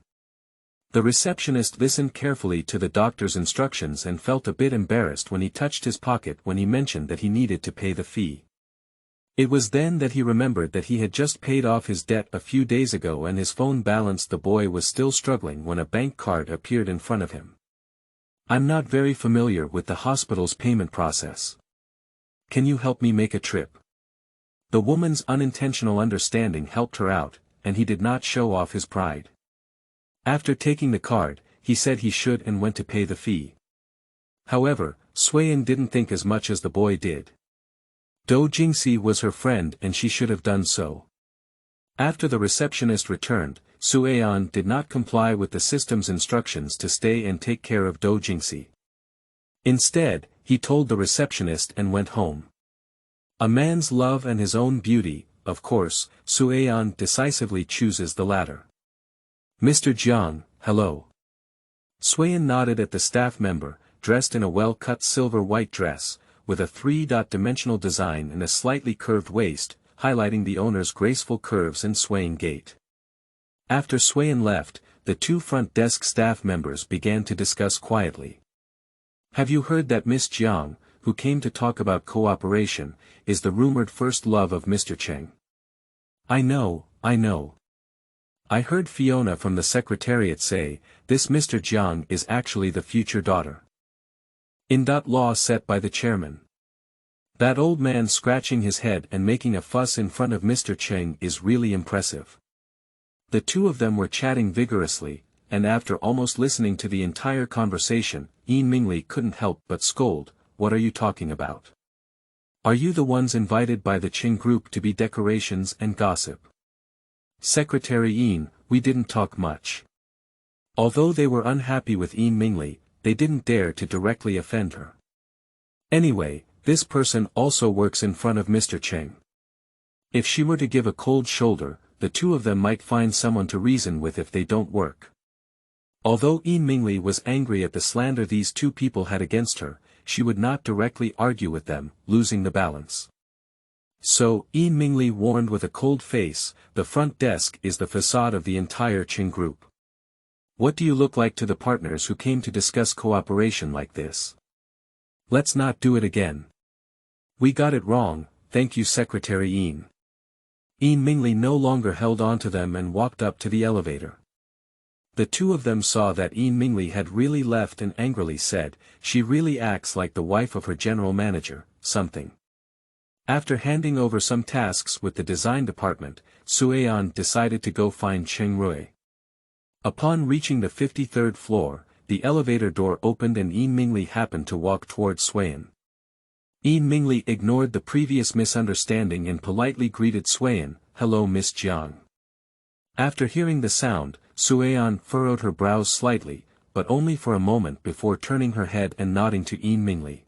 The receptionist listened carefully to the doctor's instructions and felt a bit embarrassed when he touched his pocket when he mentioned that he needed to pay the fee. It was then that he remembered that he had just paid off his debt a few days ago and his phone balance. The boy was still struggling when a bank card appeared in front of him. I'm not very familiar with the hospital's payment process. Can you help me make a trip? The woman's unintentional understanding helped her out, and he did not show off his pride. After taking the card, he said he should and went to pay the fee. However, Sui'an didn't think as much as the boy did. Dojingxi was her friend and she should have done so. After the receptionist returned, Sui'an did not comply with the system's instructions to stay and take care of Dojingxi. Instead, he told the receptionist and went home. A man's love and his own beauty, of course, Sui'an decisively chooses the latter. Mr. Jiang, hello. Sui'an nodded at the staff member, dressed in a well-cut silver-white dress, with a 3-dimensional design and a slightly curved waist, highlighting the owner's graceful curves and swaying gait. After Sui'an left, the two front desk staff members began to discuss quietly. Have you heard that Miss Qiang, who came to talk about cooperation, is the rumored first love of Mr. Chang? I know. I heard Fiona from the secretariat say, this Mr. Qiang is actually the future daughter. In that law set by the chairman. That old man scratching his head and making a fuss in front of Mr. Chang is really impressive. The two of them were chatting vigorously, and after almost listening to the entire conversation, Mingli couldn't help but scold, what are you talking about? Are you the ones invited by the Qing group to be decorations and gossip? Secretary Yin, we didn't talk much. Although they were unhappy with Mingli, they didn't dare to directly offend her. Anyway, this person also works in front of Mr. Chang. If she were to give a cold shoulder, the two of them might find someone to reason with if they don't work. Although Mingli was angry at the slander these two people had against her, she would not directly argue with them, losing the balance. So, Mingli warned with a cold face, the front desk is the facade of the entire Qing group. What do you look like to the partners who came to discuss cooperation like this? Let's not do it again. We got it wrong, thank you Secretary Yin. Mingli no longer held on to them and walked up to the elevator. The two of them saw that Mingli had really left and angrily said, she really acts like the wife of her general manager, something. After handing over some tasks with the design department, Sui'an decided to go find Cheng Rui. Upon reaching the 53rd floor, the elevator door opened and Mingli happened to walk towards Sui'an. Mingli ignored the previous misunderstanding and politely greeted Sui'an, hello Miss Qiang. After hearing the sound, Sui'an furrowed her brows slightly, but only for a moment before turning her head and nodding to Mingli.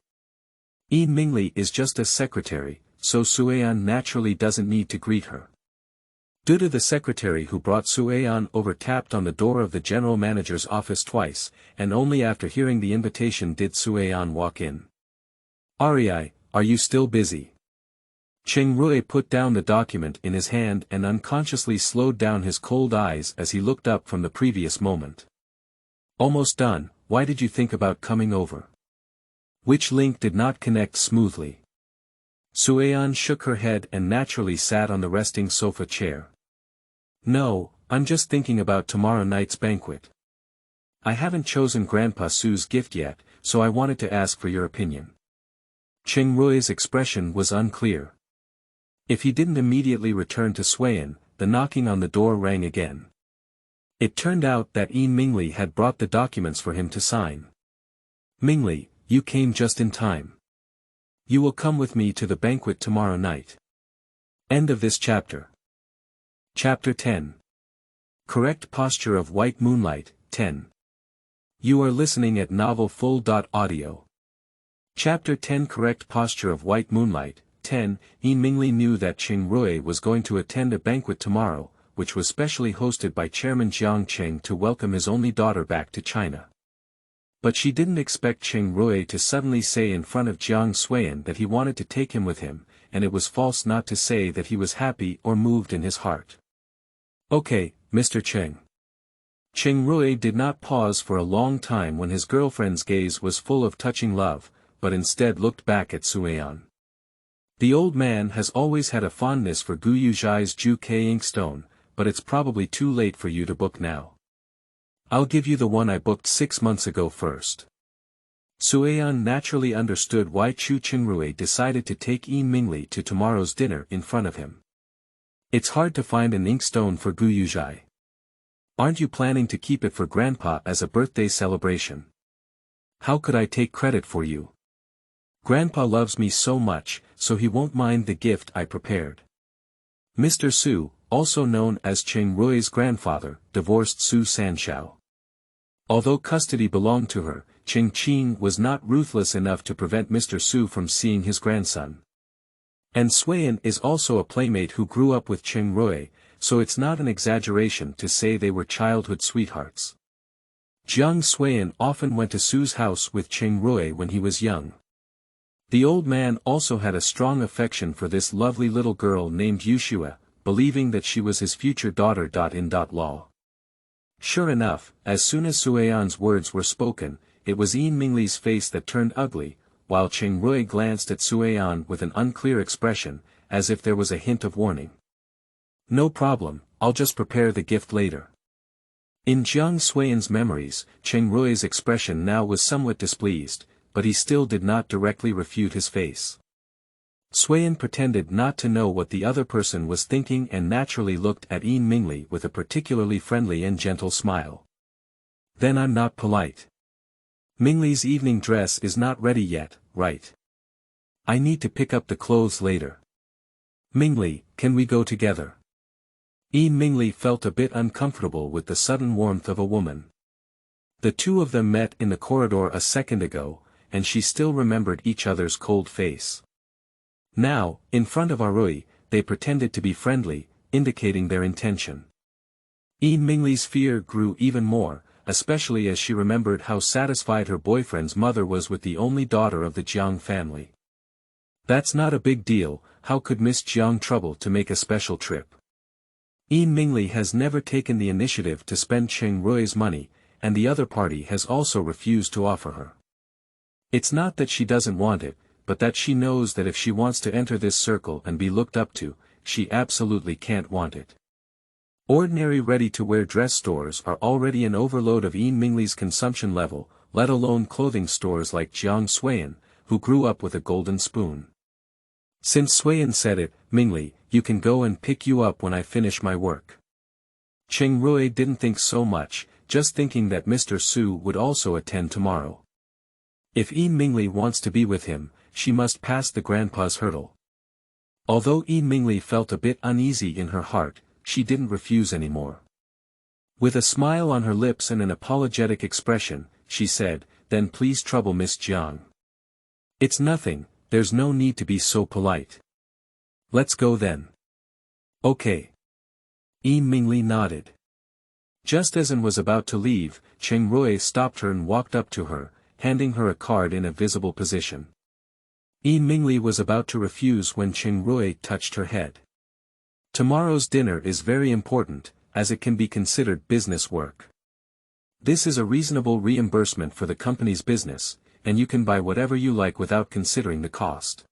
Mingli is just a secretary, so Sui'an naturally doesn't need to greet her. Due to the secretary who brought Sui'an over tapped on the door of the general manager's office twice, and only after hearing the invitation did Sui'an walk in. Ari, are you still busy? Cheng Rui put down the document in his hand and unconsciously slowed down his cold eyes as he looked up from the previous moment. Almost done, why did you think about coming over? Which link did not connect smoothly? Sui'an shook her head and naturally sat on the resting sofa chair. No, I'm just thinking about tomorrow night's banquet. I haven't chosen Grandpa Su's gift yet, so I wanted to ask for your opinion. Cheng Rui's expression was unclear. If he didn't immediately return to Sui'an, the knocking on the door rang again. It turned out that Mingli had brought the documents for him to sign. Mingli, you came just in time. You will come with me to the banquet tomorrow night. End of this chapter. Chapter 10. Correct posture of white moonlight, 10. You are listening at novelfull.audio. Chapter 10 Correct posture of white moonlight, 10. Mingli knew that Cheng Rui was going to attend a banquet tomorrow, which was specially hosted by Chairman Jiang Cheng to welcome his only daughter back to China. But she didn't expect Cheng Rui to suddenly say in front of Jiang Sui'an that he wanted to take him with him, and it was false not to say that he was happy or moved in his heart. Okay, Mr. Cheng. Cheng Rui did not pause for a long time when his girlfriend's gaze was full of touching love, but instead looked back at Sui'an. The old man has always had a fondness for Gu Yuzhai's Ju Ke inkstone, but it's probably too late for you to book now. I'll give you the one I booked 6 months ago first. Sui'an naturally understood why Chu Chengrui decided to take Mingli to tomorrow's dinner in front of him. It's hard to find an inkstone for Gu Yuzhai. Aren't you planning to keep it for Grandpa as a birthday celebration? How could I take credit for you? Grandpa loves me so much, so he won't mind the gift I prepared. Mr. Su, also known as Cheng Rui's grandfather, divorced Su Sanshao. Although custody belonged to her, Cheng Qing was not ruthless enough to prevent Mr. Su from seeing his grandson. And Sui'an is also a playmate who grew up with Cheng Rui, so it's not an exaggeration to say they were childhood sweethearts. Jiang Sui'an often went to Su's house with Cheng Rui when he was young. The old man also had a strong affection for this lovely little girl named Yushua, believing that she was his future daughter. Law. Sure enough, as soon as Sui'an's words were spoken, it was Mingli's face that turned ugly, while Cheng Rui glanced at Sui'an with an unclear expression, as if there was a hint of warning. No problem, I'll just prepare the gift later. In Jiang Sui'an's memories, Cheng Rui's expression now was somewhat displeased, but he still did not directly refute his face. Sui'an pretended not to know what the other person was thinking and naturally looked at Mingli with a particularly friendly and gentle smile. Then I'm not polite. Mingli's evening dress is not ready yet, right? I need to pick up the clothes later. Mingli, can we go together? Mingli felt a bit uncomfortable with the sudden warmth of a woman. The two of them met in the corridor a second ago, and she still remembered each other's cold face. Now, in front of Arui, they pretended to be friendly, indicating their intention. Mingli's fear grew even more, especially as she remembered how satisfied her boyfriend's mother was with the only daughter of the Jiang family. That's not a big deal, how could Miss Jiang trouble to make a special trip? Mingli has never taken the initiative to spend Cheng Rui's money, and the other party has also refused to offer her. It's not that she doesn't want it, but that she knows that if she wants to enter this circle and be looked up to, she absolutely can't want it. Ordinary ready-to-wear dress stores are already an overload of Mingli's consumption level, let alone clothing stores like Jiang Sui'an, who grew up with a golden spoon. Since Sui'an said it, Mingli, you can go and pick you up when I finish my work. Cheng Rui didn't think so much, just thinking that Mr. Su would also attend tomorrow. If Mingli wants to be with him, she must pass the grandpa's hurdle. Although Mingli felt a bit uneasy in her heart, she didn't refuse anymore. With a smile on her lips and an apologetic expression, she said, then please trouble Miss Jiang. It's nothing, there's no need to be so polite. Let's go then. Okay. Mingli nodded. Just as An was about to leave, Cheng Rui stopped her and walked up to her, handing her a card in a visible position. Mingli was about to refuse when Cheng Rui touched her head. Tomorrow's dinner is very important, as it can be considered business work. This is a reasonable reimbursement for the company's business, and you can buy whatever you like without considering the cost.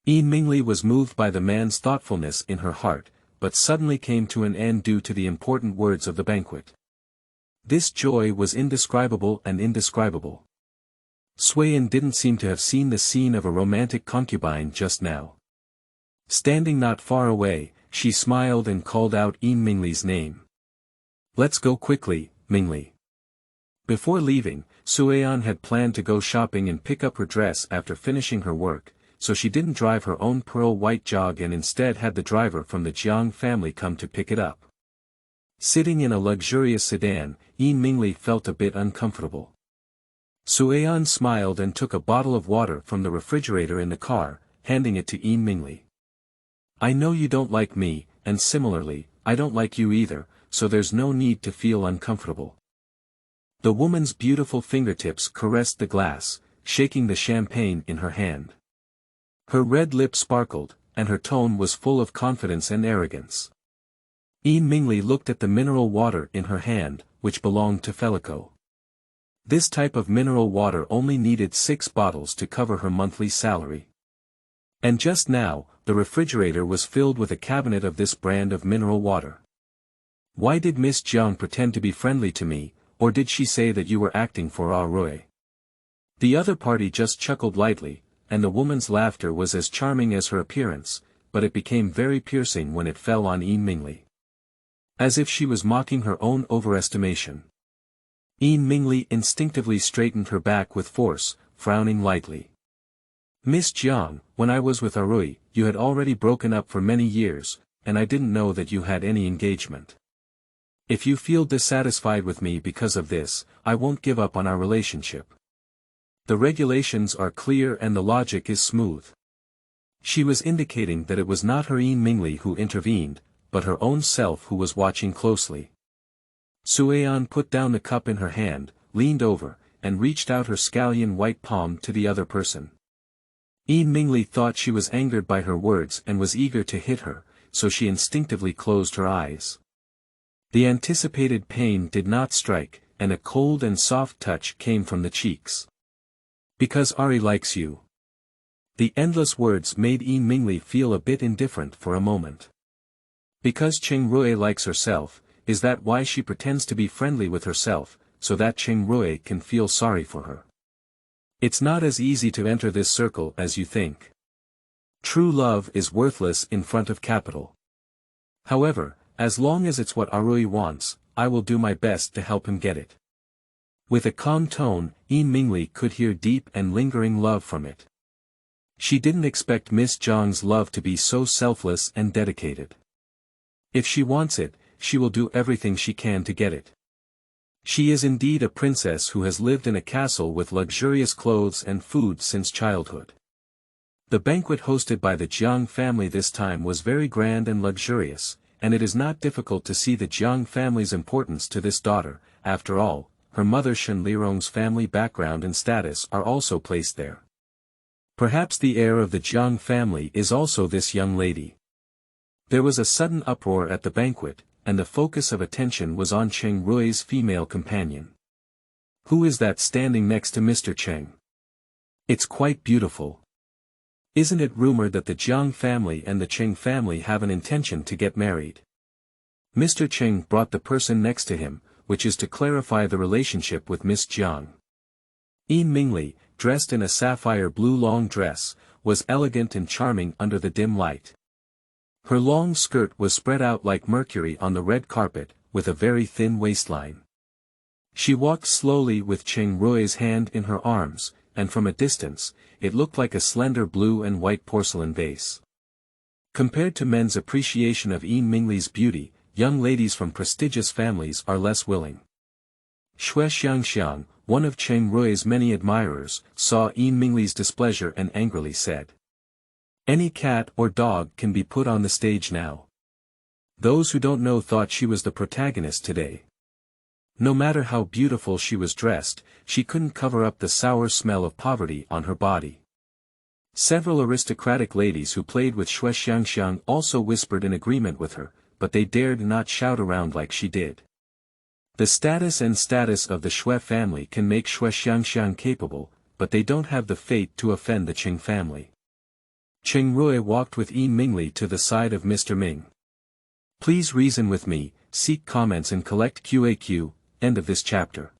Mingli was moved by the man's thoughtfulness in her heart, but suddenly came to an end due to the important words of the banquet. This joy was indescribable and indescribable. Sui'an didn't seem to have seen the scene of a romantic concubine just now. Standing not far away, she smiled and called out Mingli's name. Let's go quickly, Mingli. Before leaving, Sui'an had planned to go shopping and pick up her dress after finishing her work, so she didn't drive her own pearl white jog and instead had the driver from the Jiang family come to pick it up. Sitting in a luxurious sedan, Mingli felt a bit uncomfortable. Sui'an smiled and took a bottle of water from the refrigerator in the car, handing it to Mingli. I know you don't like me, and similarly, I don't like you either, so there's no need to feel uncomfortable. The woman's beautiful fingertips caressed the glass, shaking the champagne in her hand. Her red lips sparkled, and her tone was full of confidence and arrogance. Mingli looked at the mineral water in her hand, which belonged to Felico. This type of mineral water only needed 6 bottles to cover her monthly salary. And just now, the refrigerator was filled with a cabinet of this brand of mineral water. Why did Miss Jiang pretend to be friendly to me, or did she say that you were acting for Arui? The other party just chuckled lightly, and the woman's laughter was as charming as her appearance, but it became very piercing when it fell on Mingli. As if she was mocking her own overestimation. Mingli instinctively straightened her back with force, frowning lightly. Miss Jiang, when I was with Arui, you had already broken up for many years, and I didn't know that you had any engagement. If you feel dissatisfied with me because of this, I won't give up on our relationship. The regulations are clear and the logic is smooth. She was indicating that it was not her Mingli who intervened, but her own self who was watching closely. Sui'an put down the cup in her hand, leaned over, and reached out her scallion white palm to the other person. Mingli thought she was angered by her words and was eager to hit her, so she instinctively closed her eyes. The anticipated pain did not strike, and a cold and soft touch came from the cheeks. Because Ari likes you. The endless words made Mingli feel a bit indifferent for a moment. Because Cheng Rui likes herself, is that why she pretends to be friendly with herself, so that Cheng Rui can feel sorry for her? It's not as easy to enter this circle as you think. True love is worthless in front of capital. However, as long as it's what Arui wants, I will do my best to help him get it. With a calm tone, Yi Mingli could hear deep and lingering love from it. She didn't expect Miss Zhang's love to be so selfless and dedicated. If she wants it, she will do everything she can to get it. She is indeed a princess who has lived in a castle with luxurious clothes and food since childhood. The banquet hosted by the Qiang family this time was very grand and luxurious, and it is not difficult to see the Qiang family's importance to this daughter. After all, her mother Shen Lirong's family background and status are also placed there. Perhaps the heir of the Qiang family is also this young lady. There was a sudden uproar at the banquet, and the focus of attention was on Cheng Rui's female companion. Who is that standing next to Mr. Cheng? It's quite beautiful. Isn't it rumored that the Jiang family and the Cheng family have an intention to get married? Mr. Cheng brought the person next to him, which is to clarify the relationship with Miss Jiang. Yi Mingli, dressed in a sapphire blue long dress, was elegant and charming under the dim light. Her long skirt was spread out like mercury on the red carpet, with a very thin waistline. She walked slowly with Cheng Rui's hand in her arms, and from a distance, it looked like a slender blue and white porcelain vase. Compared to men's appreciation of Yi Mingli's beauty, young ladies from prestigious families are less willing. Xiang, one of Cheng Rui's many admirers, saw Yi Mingli's displeasure and angrily said, "Any cat or dog can be put on the stage now." Those who don't know thought she was the protagonist today. No matter how beautiful she was dressed, she couldn't cover up the sour smell of poverty on her body. Several aristocratic ladies who played with Xiang also whispered in agreement with her, but they dared not shout around like she did. The status of the Shui family can make Xiang capable, but they don't have the fate to offend the Cheng family. Cheng Rui walked with Yi Mingli to the side of Mr. Ming. Please reason with me, seek comments and collect QAQ, end of this chapter.